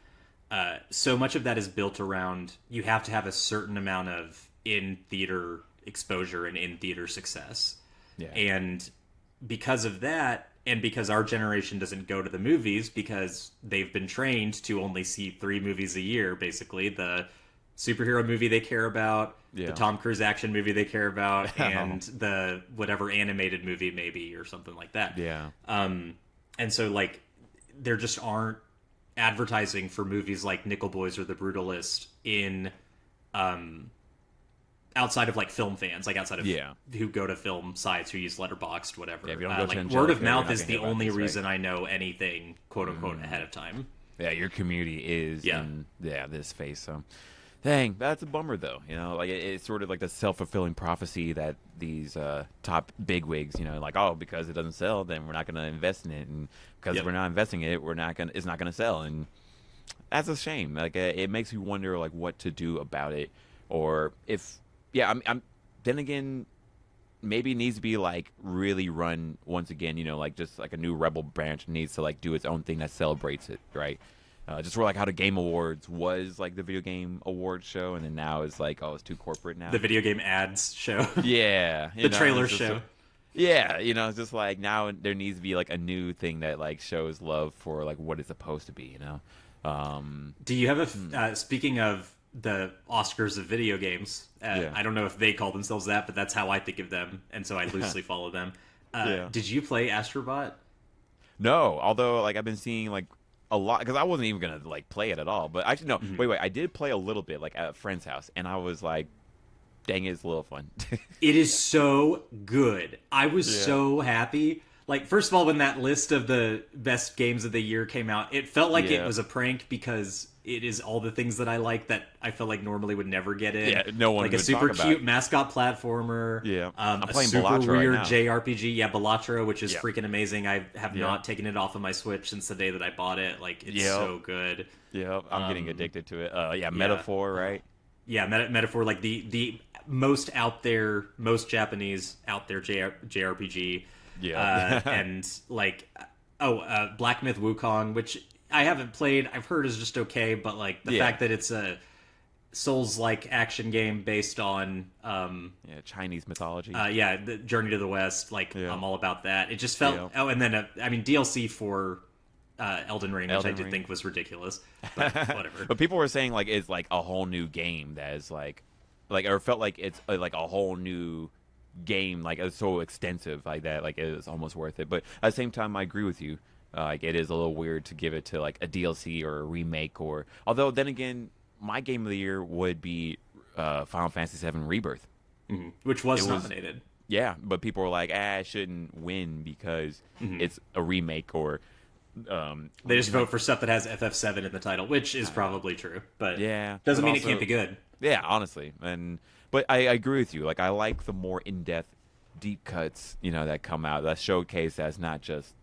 so much of that is built around you have to have a certain amount of in-theater exposure and in-theater success. Yeah. And because of that, and because our generation doesn't go to the movies because they've been trained to only see 3 movies a year, basically. The superhero movie they care about, the Tom Cruise action movie they care about, and the whatever animated movie maybe, or something like that. Yeah. And so, like, there just aren't advertising for movies like Nickel Boys or The Brutalist in... outside of like film fans, like outside of who go to film sites, who use Letterboxd, whatever. Yeah, if you don't go to word of mouth is the only reason I know anything, quote unquote, ahead of time. Yeah, your community is in this phase. So, dang, that's a bummer though. Like it's sort of like the self-fulfilling prophecy that these top bigwigs, like, oh, because it doesn't sell, then we're not going to invest in it, and because we're not investing in it, it's not going to sell, and that's a shame. Like it makes me wonder like what to do about it, or if. Yeah, I'm. Then again, maybe it needs to be like really run once again. Like just like a new rebel branch needs to like do its own thing that celebrates it, right? Just for like how the Game Awards was like the video game award show, and then now it's like, oh, it's too corporate now. The video game ads show. Yeah, The trailer show. Yeah, it's just like now there needs to be like a new thing that like shows love for like what it's supposed to be. Do you have speaking of the Oscars of video games, I don't know if they call themselves that, but that's how I think of them, and so I loosely follow them. Did you play Astrobot? No, although like I've been seeing like a lot because I wasn't even gonna like play it at all. But actually, no, wait, I did play a little bit like at a friend's house, and I was like, dang, it's a little fun. It is so good. I was so happy. Like, first of all, when that list of the best games of the year came out, it felt like it was a prank because it is all the things that I like that I feel like normally would never get in. Yeah, no one like would a super talk cute about. mascot platformer. Yeah, I'm playing a super Balatro right weird now. JRPG. Yeah, Balatro, which is freaking amazing. I have Yeah. not taken it off of my Switch since the day that I bought it. Like, it's so good. Yeah, I'm getting addicted to it. Metaphor, right? Yeah, Metaphor, like the most out there, most Japanese out there JRPG. Yeah. And like, Black Myth Wukong, which I haven't played. I've heard is just okay, but like the fact that it's a Souls-like action game based on Chinese mythology. the Journey to the West. Like, I'm all about that. It just felt. Yeah. Oh, and then DLC for Elden Ring, which I did think was ridiculous, but whatever. But people were saying like it's like a whole new game that is like or felt like it's like a whole new game, like it's so extensive like that, like it's almost worth it. But at the same time, I agree with you. Like it is a little weird to give it to like a DLC or a remake, or although then again, my game of the year would be Final Fantasy VII Rebirth, which was nominated. Yeah, but people were like, it shouldn't win because it's a remake or. They just vote for stuff that has FF7 in the title, which is probably true, but doesn't mean it can't be good. Yeah, honestly, but I agree with you. Like I like the more in-depth, deep cuts, that come out that showcase that's not just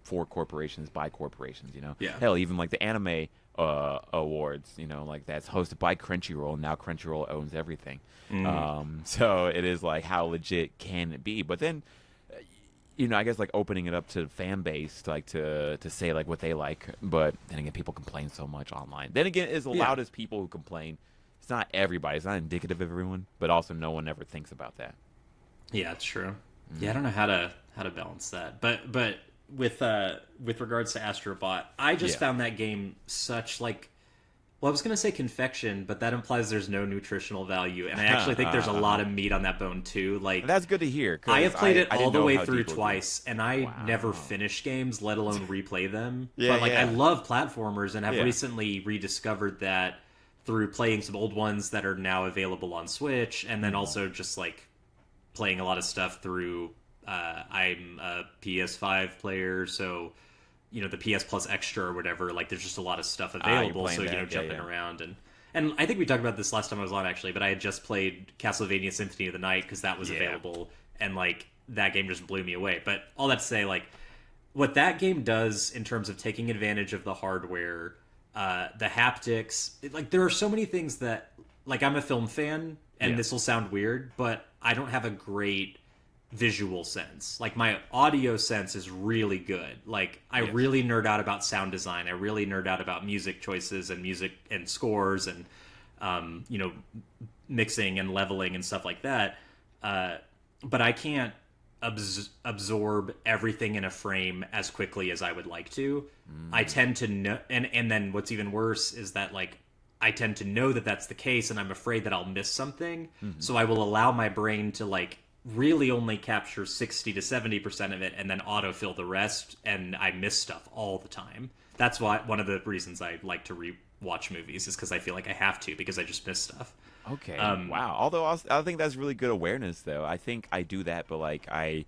for corporations by corporations. Hell, even like the anime awards, like that's hosted by Crunchyroll. Now Crunchyroll owns everything, so it is like how legit can it be? But then. I guess like opening it up to fan base, like to say like what they like, but then again, people complain so much online. Then again, it's the loudest people who complain. It's not everybody. It's not indicative of everyone, but also no one ever thinks about that. Yeah, it's true. Yeah, I don't know how to balance that, but with regards to Astrobot, I just found that game such like. Well, I was going to say confection, but that implies there's no nutritional value, and I actually think there's a lot of meat on that bone too. Like that's good to hear. I have played it all the way through deep twice, and I never finish games, let alone replay them. Yeah, but like I love platformers, and have recently rediscovered that through playing some old ones that are now available on Switch, and then also just like playing a lot of stuff through. I'm a PS5 player, so. The PS Plus Extra or whatever, like there's just a lot of stuff available, so jumping around and I think we talked about this last time I was on actually, but I had just played Castlevania Symphony of the Night because that was available, and like that game just blew me away. But all that to say, like what that game does in terms of taking advantage of the hardware, the haptics, like there are so many things that like I'm a film fan, and this will sound weird, but I don't have a great visual sense. Like my audio sense is really good. Like I really nerd out about sound design. I really nerd out about music choices and music and scores and mixing and leveling and stuff like that. But I can't absorb everything in a frame as quickly as I would like to. I tend to know, and then what's even worse is that like I tend to know that that's the case, and I'm afraid that I'll miss something. So I will allow my brain to like really only capture 60 to 70% of it and then autofill the rest, and I miss stuff all the time. That's why one of the reasons I like to rewatch movies is because I feel like I have to, because I just miss stuff. Okay. Wow. Although I think that's really good awareness, though. I think I do that, but like I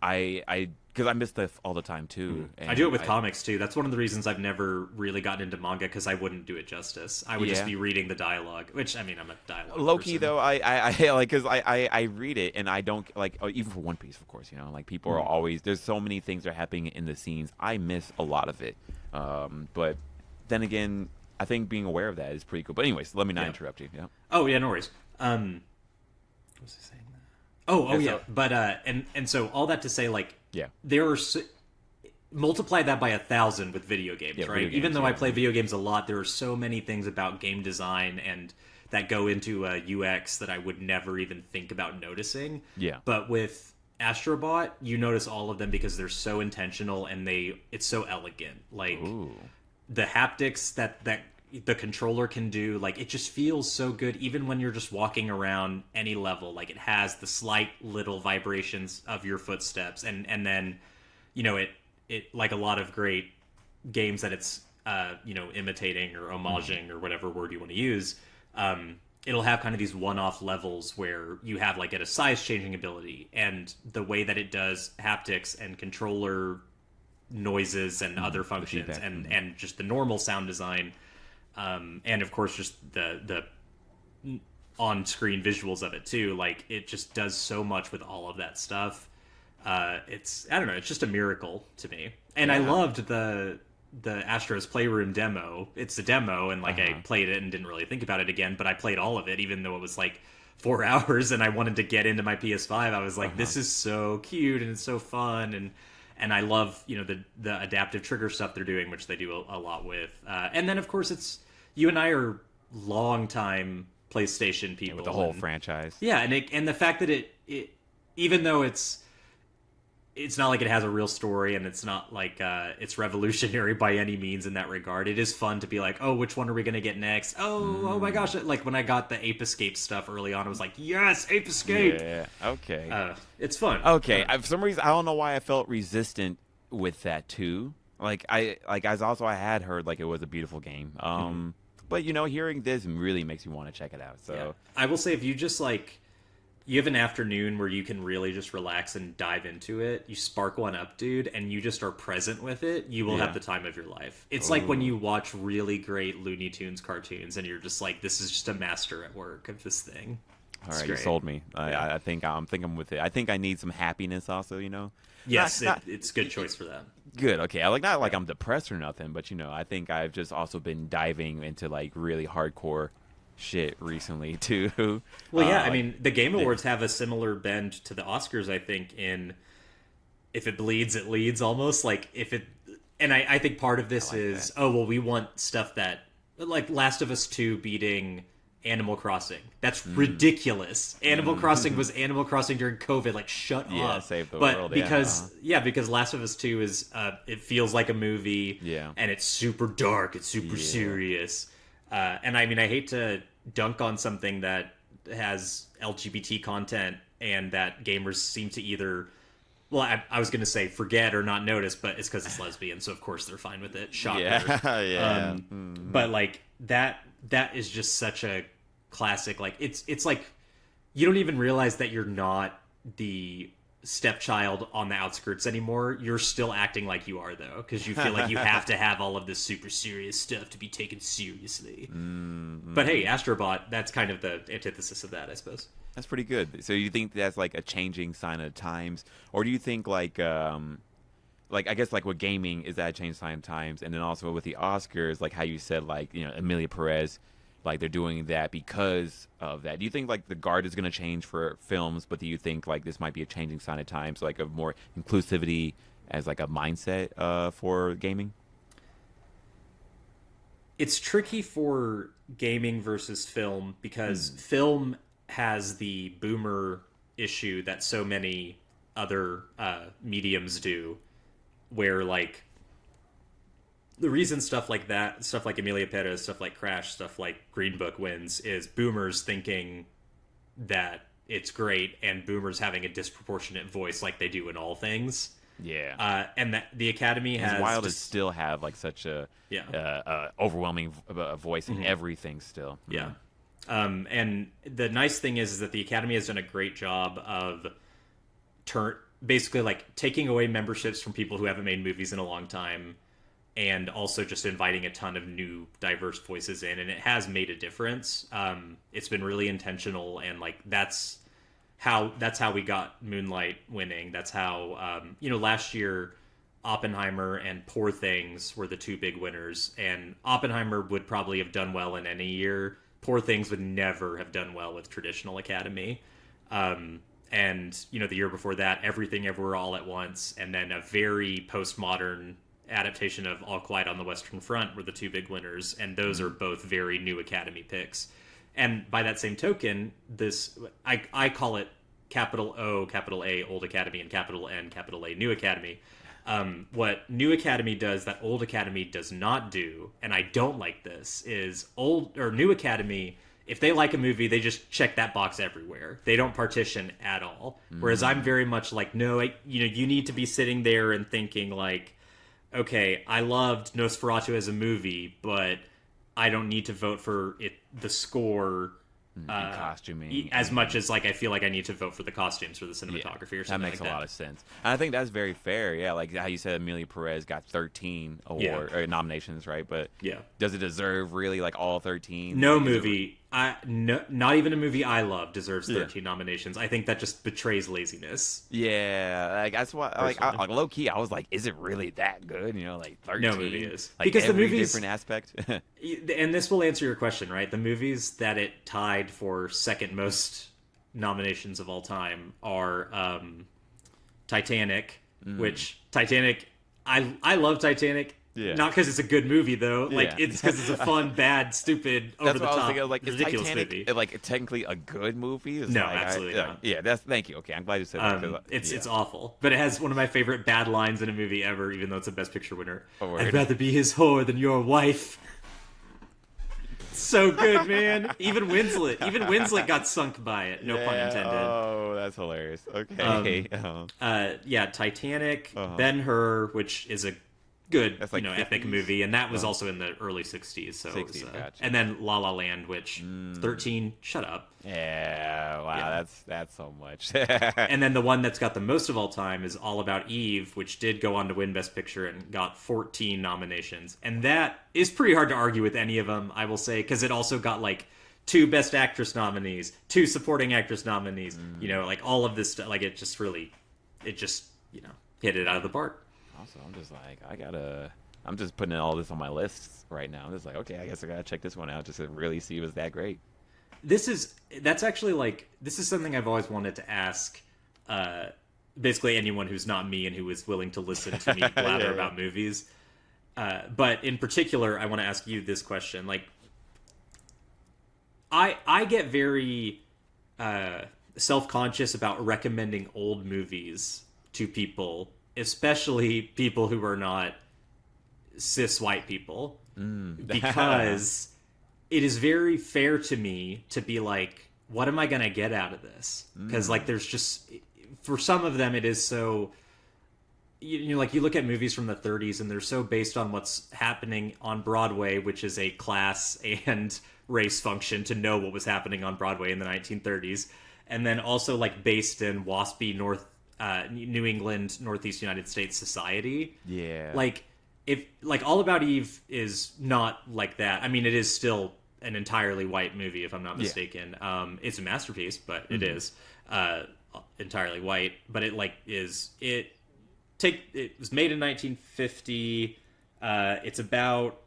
because I miss stuff all the time too. I do it with comics too. That's one of the reasons I've never really gotten into manga, because I wouldn't do it justice. I would just be reading the dialogue, which I mean I'm a dialogue low-key person. though. I like because I read it and I don't like even for One Piece, of course. Like people are always there's so many things that are happening in the scenes. I miss a lot of it. But then again, I think being aware of that is pretty cool. But anyways, let me not interrupt you. Yeah. Oh yeah, no worries. What was I saying? Oh yeah. But and so all that to say, like, there are multiply that by 1,000 with video games, Yeah, right? video games, Even though I yeah. play video games a lot, there are so many things about game design and that go into UX that I would never even think about noticing. Yeah. But with Astrobot, you notice all of them because they're so intentional and it's so elegant. Like Ooh. the haptics that the controller can do, like it just feels so good even when you're just walking around any level. Like it has the slight little vibrations of your footsteps, and then it like a lot of great games that it's imitating or homaging or whatever word you want to use. It'll have kind of these one-off levels where you have like a size changing ability, and the way that it does haptics and controller noises and other functions and just the normal sound design, and of course just the on-screen visuals of it too. Like it just does so much with all of that stuff. It's, I don't know, it's just a miracle to me. And I loved the Astro's Playroom demo. It's a demo, and like I played it and didn't really think about it again, but I played all of it, even though it was like 4 hours and I wanted to get into my PS5. I was like, this is so cute and it's so fun, and I love, the adaptive trigger stuff they're doing, which they do a lot with. And then of course it's, you and I are longtime PlayStation people. With the whole franchise. Yeah, and the fact that it even though it's not like it has a real story, and it's not like it's revolutionary by any means in that regard. It is fun to be like, oh, which one are we going to get next? Oh my gosh. Like when I got the Ape Escape stuff early on, I was like, yes, Ape Escape. Yeah, okay. It's fun. Okay, for some reason, I don't know why I felt resistant with that too. I had heard like it was a beautiful game. But hearing this really makes me want to check it out. So yeah. I will say, if you just like, you have an afternoon where you can really just relax and dive into it, you spark one up, dude, and you just are present with it, you will have the time of your life. It's like when you watch really great Looney Tunes cartoons and you're just like, this is just a master at work of this thing. All right, you sold me. I think I'm with it. I think I need some happiness also, Yes, it's a good choice for that. Good, okay. Not like I'm depressed or nothing, but I think I've just also been diving into like really hardcore shit recently too. Well, yeah, I mean, the Game Awards have a similar bend to the Oscars, I think, in if it bleeds, it leads almost. Like if it, and I think part of this is, we want stuff that, like Last of Us 2 beating Animal Crossing. That's ridiculous. Animal Crossing was Animal Crossing during COVID. Like, shut up. Yeah, save the world. But because Last of Us 2 is, it feels like a movie. Yeah. And it's super dark. It's super serious. And I mean, I hate to dunk on something that has LGBT content and that gamers seem to either, well, I was going to say forget or not notice, but it's because it's lesbian, so of course they're fine with it. Shocker. Yeah. But like that is just such a classic. Like it's like you don't even realize that you're not the stepchild on the outskirts anymore. You're still acting like you are, though, because you feel like you have to have all of this super serious stuff to be taken seriously. But hey, Astrobot, that's kind of the antithesis of that, I suppose. That's pretty good. So you think that's like a changing sign of times, or do you think like I guess like with gaming, is that a changing sign of times? And then also with the Oscars, like how you said, like Emilia Perez, like they're doing that because of that. Do you think like the guard is going to change for films, but do you think like this might be a changing sign of times, like of more inclusivity as like a mindset for gaming? It's tricky for gaming versus film because film has the boomer issue that so many other mediums do, where like the reason stuff like that, stuff like Emilia Perez, stuff like Crash, stuff like Green Book wins is boomers thinking that it's great and boomers having a disproportionate voice like they do in all things. Yeah. And that the Academy has... It's wild to still have like such a overwhelming voice in everything still. Yeah. And the nice thing is that the Academy has done a great job of basically like taking away memberships from people who haven't made movies in a long time, and also just inviting a ton of new diverse voices in, and it has made a difference. It's been really intentional, and like that's how we got Moonlight winning. That's how last year Oppenheimer and Poor Things were the two big winners, and Oppenheimer would probably have done well in any year. Poor Things would never have done well with traditional Academy. and the year before that, Everything Everywhere All at Once, and then a very postmodern adaptation of All Quiet on the Western Front were the two big winners, and those are both very new Academy picks. And by that same token, this I call it capital O, capital A, Old Academy, and capital N, capital A, New Academy. What New Academy does that Old Academy does not do, and I don't like this, is New Academy, if they like a movie, they just check that box everywhere. They don't partition at all. Whereas I'm very much like, no, you need to be sitting there and thinking like, okay, I loved Nosferatu as a movie, but I don't need to vote for the score costuming as much as like I feel like I need to vote for the costumes for the cinematography or something. That makes a lot of sense. And I think that's very fair. Yeah, like how you said, Emilia Perez got 13 or nominations, right? But does it deserve really like all 13? No movie. Not even a movie I love deserves 13 nominations. I think that just betrays laziness. Yeah, like that's why. Like low key, I was like, is it really that good? Like 13. No movie is, like, because the movie's different aspect. And this will answer your question, right? The movies that it tied for second most nominations of all time are Titanic, which Titanic, I love Titanic. Yeah. Not because it's a good movie though, like it's because it's a fun, bad, stupid, over the top, ridiculous movie. Like technically a good movie? No, absolutely not. Yeah, thank you. Okay, I'm glad you said that. It's awful, but it has one of my favorite bad lines in a movie ever, even though it's a Best Picture winner. Oh, I'd rather be his whore than your wife. So good, man. Even Winslet got sunk by it. No pun intended. Oh, that's hilarious. Okay. Titanic, Ben-Hur, which is a good, like epic movie, and that was also in the early 60s. So 60s, gotcha. And then La La Land, which 13. Shut up. Yeah, wow, that's so much. And then the one that's got the most of all time is All About Eve, which did go on to win Best Picture and got 14 nominations, and that is pretty hard to argue with any of them, I will say, because it also got like 2 Best Actress nominees, 2 Supporting Actress nominees. Like all of this stuff, like it just hit it out of the park. Also, I'm just like, I'm just putting all this on my list right now. I'm just like, okay, I guess I gotta check this one out just to really see if it's that great. This is something I've always wanted to ask basically anyone who's not me and who is willing to listen to me blather about movies. But in particular, I want to ask you this question. Like, I get very self-conscious about recommending old movies to people, especially people who are not cis white people, because it is very fair to me to be like, what am I going to get out of this? Because like there's just, for some of them it is so, like you look at movies from the 30s and they're so based on what's happening on Broadway, which is a class and race function to know what was happening on Broadway in the 1930s, and then also like based in waspy New England, Northeast United States society. Yeah. Like, if like All About Eve is not like that. I mean, it is still an entirely white movie, if I'm not mistaken. It's a masterpiece, but it is entirely white. But it was made in 1950. It's about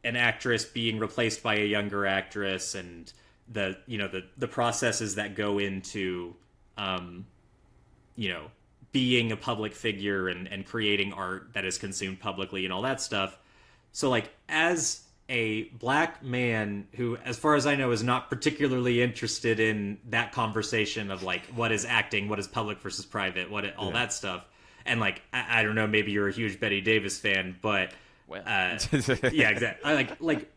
an actress being replaced by a younger actress, and the processes that go into being a public figure and creating art that is consumed publicly and all that stuff. So like, as a black man who, as far as I know, is not particularly interested in that conversation of like, what is acting, what is public versus private, all that stuff. And like, I don't know, maybe you're a huge Bette Davis fan, but yeah, exactly. I like,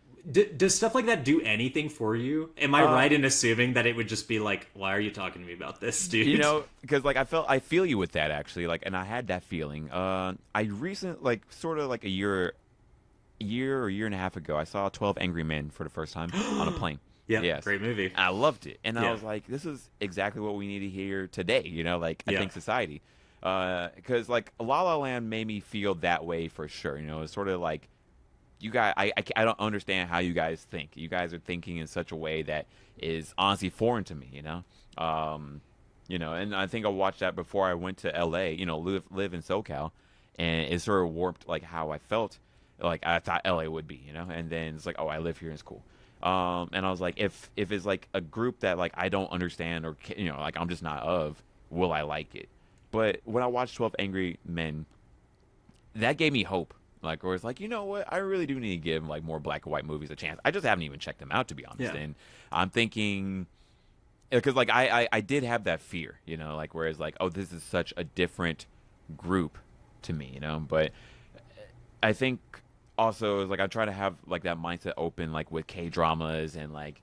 does stuff like that do anything for you? Am I right in assuming that it would just be like, why are you talking to me about this, dude? Because like I feel you with that actually. Like, and I had that feeling. I recently, sort of like a year or year and a half ago, I saw 12 Angry Men for the first time on a plane. Yeah, yes. Great movie. I loved it, and I was like, this is exactly what we need to hear today. I think society, because like La La Land made me feel that way for sure. It's sort of like, you guys, I don't understand how you guys think. You guys are thinking in such a way that is honestly foreign to me, and I think I watched that before I went to LA, live in SoCal, and it sort of warped like how I felt like I thought LA would be, and then it's like, oh, I live here and it's cool. And I was like, if it's like a group that like I don't understand or like I'm just not of, will I like it? But when I watched 12 Angry Men, that gave me hope. Like, where it's like, you know what? I really do need to give like more black and white movies a chance. I just haven't even checked them out, to be honest. Yeah. And I'm thinking, because like I did have that fear, like whereas like, oh, this is such a different group to me, But I think also is like I try to have like that mindset open, like with K dramas and like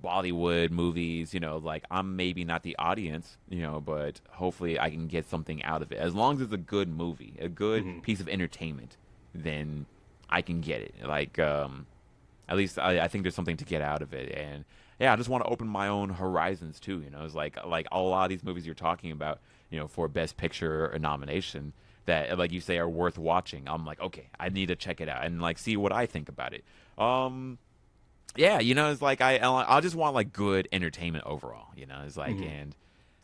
Bollywood movies, like I'm maybe not the audience, but hopefully I can get something out of it. As long as it's a good movie, a good piece of entertainment, then I can get it. Like, at least I think there's something to get out of it. And yeah, I just want to open my own horizons too. It's like a lot of these movies you're talking about, for Best Picture or nomination that, like you say, are worth watching. I'm like, okay, I need to check it out and like see what I think about it. Yeah, it's like I just want like good entertainment overall. It's like and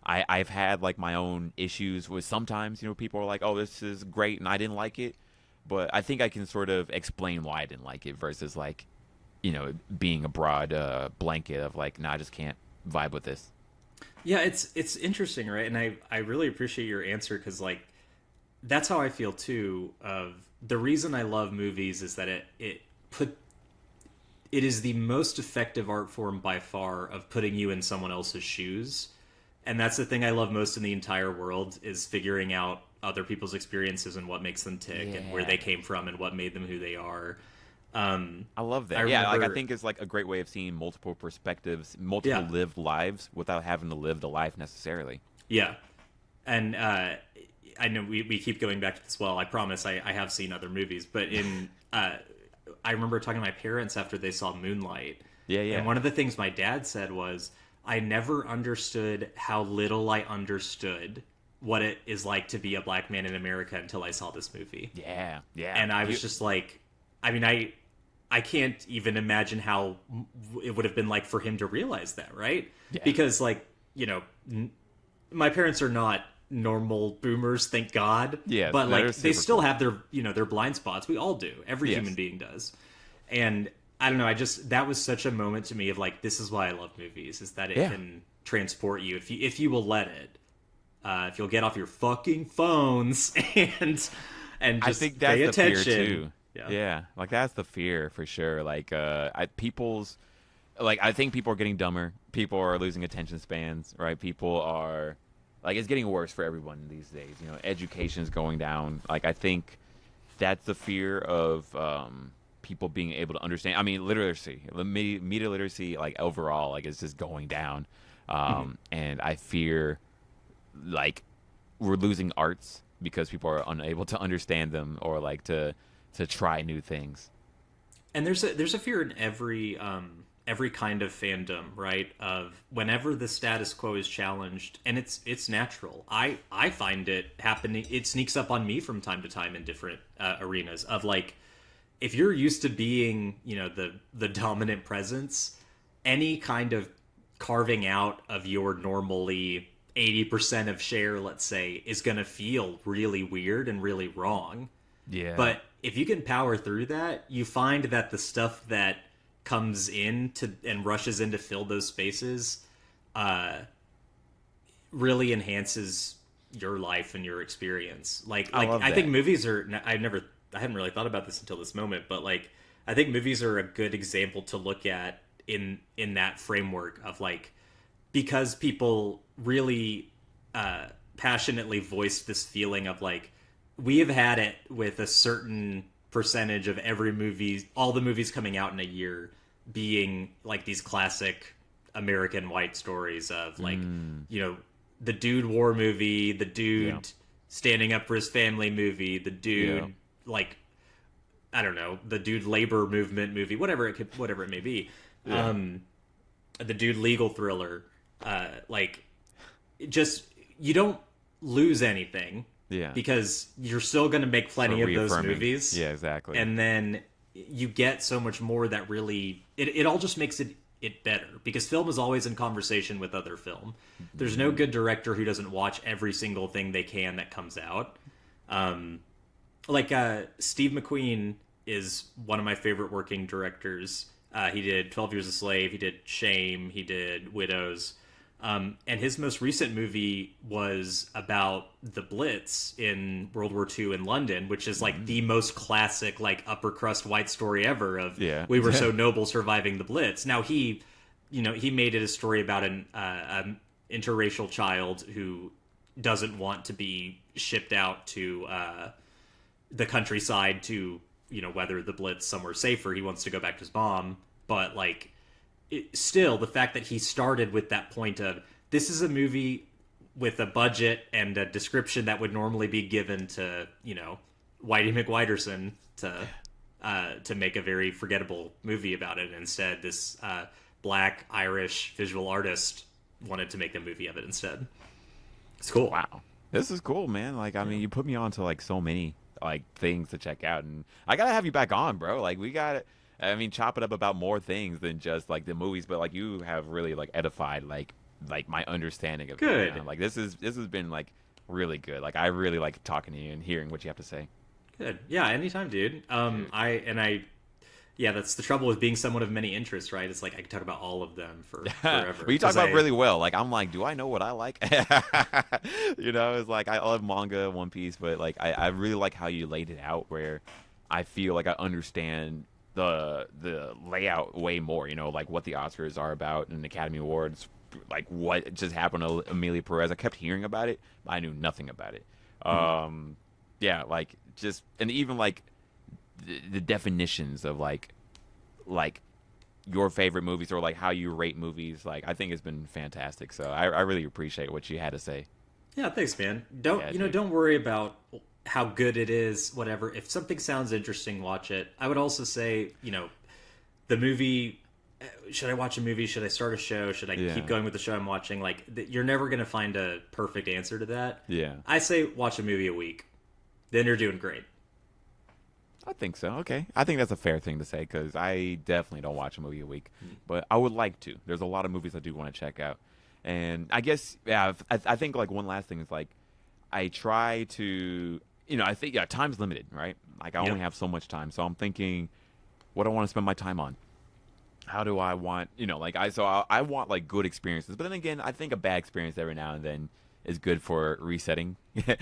I've had like my own issues with sometimes people are like, oh, this is great and I didn't like it, but I think I can sort of explain why I didn't like it versus like being a broad blanket of like, no, I just can't vibe with this. Yeah, it's interesting, right? And I really appreciate your answer because like that's how I feel too. Of the reason I love movies is that it is the most effective art form by far of putting you in someone else's shoes. And that's the thing I love most in the entire world is figuring out other people's experiences and what makes them tick and where they came from and what made them who they are. I love that. Yeah, like I think it's like a great way of seeing multiple perspectives, multiple lived lives without having to live the life necessarily. Yeah. And I know we keep going back to this. Well, I promise I have seen other movies, but I remember talking to my parents after they saw Moonlight. Yeah. And one of the things my dad said was, I never understood how little I understood what it is like to be a black man in America until I saw this movie. Yeah. And I was just like, I mean, I can't even imagine how it would have been like for him to realize that, right? Yeah. Because like, my parents are not normal boomers, thank God. Yeah, but like they still cool. have their their blind spots. We all do. Every human being does. And I don't know, that was such a moment to me of like, this is why I love movies, is that it can transport you if you will let it. If you'll get off your fucking phones and just I think that's pay the attention. fear too. Yeah, like that's the fear for sure. Like I think people are getting dumber. People are losing attention spans, right? People are like, it's getting worse for everyone these days. Education is going down. Like I think that's the fear of people being able to understand. I mean, literacy, media literacy, like overall, like it's just going down. And I fear like we're losing arts because people are unable to understand them or like to try new things. And there's a fear in every kind of fandom, right? Of whenever the status quo is challenged, and it's natural. I find it happening. It sneaks up on me from time to time in different arenas of like, if you're used to being, the dominant presence, any kind of carving out of your normally 80% of share, let's say, is going to feel really weird and really wrong. Yeah. But if you can power through that, you find that the stuff that comes in and rushes in to fill those spaces really enhances your life and your experience. Like I think movies are, I hadn't really thought about this until this moment, but like I think movies are a good example to look at in that framework of like, because people really passionately voiced this feeling of like, we have had it with a certain percentage of every movie, all the movies coming out in a year being like these classic American white stories of like, the dude war movie, the dude standing up for his family movie, the dude like, I don't know, the dude labor movement movie, whatever it may be. Yeah. The dude legal thriller, like just, you don't lose anything. Yeah. Because you're still going to make plenty of those movies. Yeah, exactly. And then you get so much more that really, it all just makes it better. Because film is always in conversation with other film. There's no good director who doesn't watch every single thing they can that comes out. Steve McQueen is one of my favorite working directors. He did 12 Years a Slave. He did Shame. He did Widows. And his most recent movie was about the Blitz in World War II in London, which is like the most classic, like upper crust white story ever of we were so noble surviving the Blitz. Now he made it a story about an interracial child who doesn't want to be shipped out to the countryside to, weather the Blitz somewhere safer. He wants to go back to his mom, but like, still, the fact that he started with that point of this is a movie with a budget and a description that would normally be given to Whitey McWhiterson to make a very forgettable movie about it. Instead, this Black Irish visual artist wanted to make a movie of it instead. It's cool. Wow, this is cool, man. Like, I mean, you put me on to like so many like things to check out, and I gotta have you back on, bro. Like, we got it. I mean, chop it up about more things than just like the movies, but like you have really like edified like my understanding of good. It, like this has been like really good. Like I really like talking to you and hearing what you have to say. Good. Yeah, anytime, dude. Yeah, that's the trouble with being someone of many interests, right? It's like I can talk about all of them for forever. Well, you talk about really well. Like I'm like, do I know what I like? It's like I love manga, One Piece, but like I really like how you laid it out, where I feel like I understand the layout way more, like what the Oscars are about and Academy Awards, like what just happened to Emilia Perez. I kept hearing about it, but I knew nothing about it. Yeah, like just, and even like the definitions of like your favorite movies or like how you rate movies, like I think it's been fantastic. So I really appreciate what you had to say. Yeah, thanks, man. Don't worry about how good it is, whatever. If something sounds interesting, watch it. I would also say, the movie, should I watch a movie? Should I start a show? Should I keep going with the show I'm watching? Like, you're never going to find a perfect answer to that. Yeah. I say watch a movie a week. Then you're doing great. I think so. Okay. I think that's a fair thing to say because I definitely don't watch a movie a week. But I would like to. There's a lot of movies I do want to check out. And I guess, I think like one last thing is like, I try to... I think, time's limited, right? Like, I only have so much time. So I'm thinking, what do I want to spend my time on? How do I want, I want, like, good experiences. But then again, I think a bad experience every now and then is good for resetting. It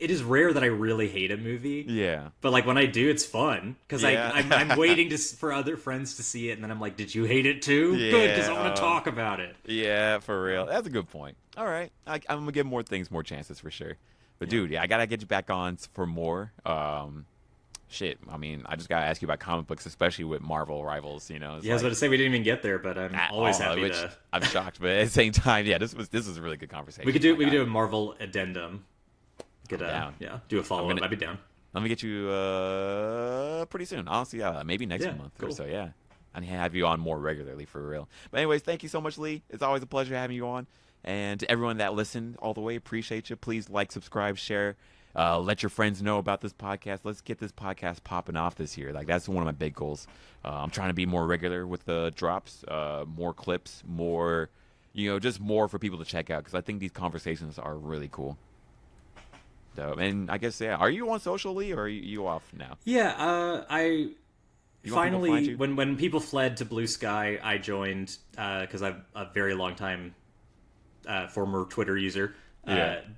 is rare that I really hate a movie. Yeah. But, like, when I do, it's fun. Because I'm waiting for other friends to see it, and then I'm like, did you hate it too? Yeah, good, because I want to talk about it. Yeah, for real. That's a good point. All right. I'm going to give more chances for sure. But dude, I gotta get you back on for more. Shit, I mean, I just gotta ask you about comic books, especially with Marvel Rivals. I was about to say we didn't even get there, but I'm always happy to. I'm shocked, but at the same time, this was a really good conversation. We could do a Marvel addendum. Do a follow up. I'd be down. Let me get you pretty soon. Honestly, maybe next month or so. Yeah, I need to have you on more regularly for real. But anyways, thank you so much, Lee. It's always a pleasure having you on. And to everyone that listened all the way, appreciate you. Please like, subscribe, share. Let your friends know about this podcast. Let's get this podcast popping off this year. Like, that's one of my big goals. I'm trying to be more regular with the drops, more clips, more, just more for people to check out. Because I think these conversations are really cool. So, and I guess, are you on social, Lee, or are you off now? Yeah, finally, when people fled to Blue Sky, I joined because I'm a very long time former Twitter user.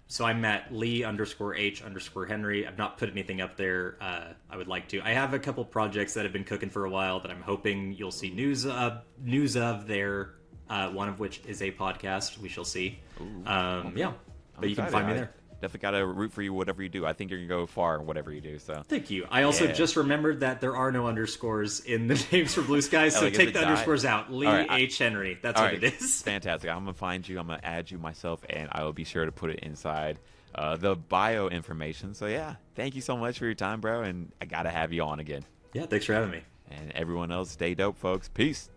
So I'm at Lee_H_Henry. I've not put anything up there. I would like to. I have a couple projects that have been cooking for a while that I'm hoping you'll see news of there. One of which is a podcast. We shall see. But you can find me there. Definitely got to root for you, whatever you do. I think you're going to go far in whatever you do. So thank you. I also just remembered that there are no underscores in the names for Blue Sky, so take the underscores out. Lee H. Henry. That's what it is. Fantastic. I'm going to find you. I'm going to add you myself, and I will be sure to put it inside the bio information. So, thank you so much for your time, bro, and I got to have you on again. Yeah, thanks for having me. And everyone else, stay dope, folks. Peace.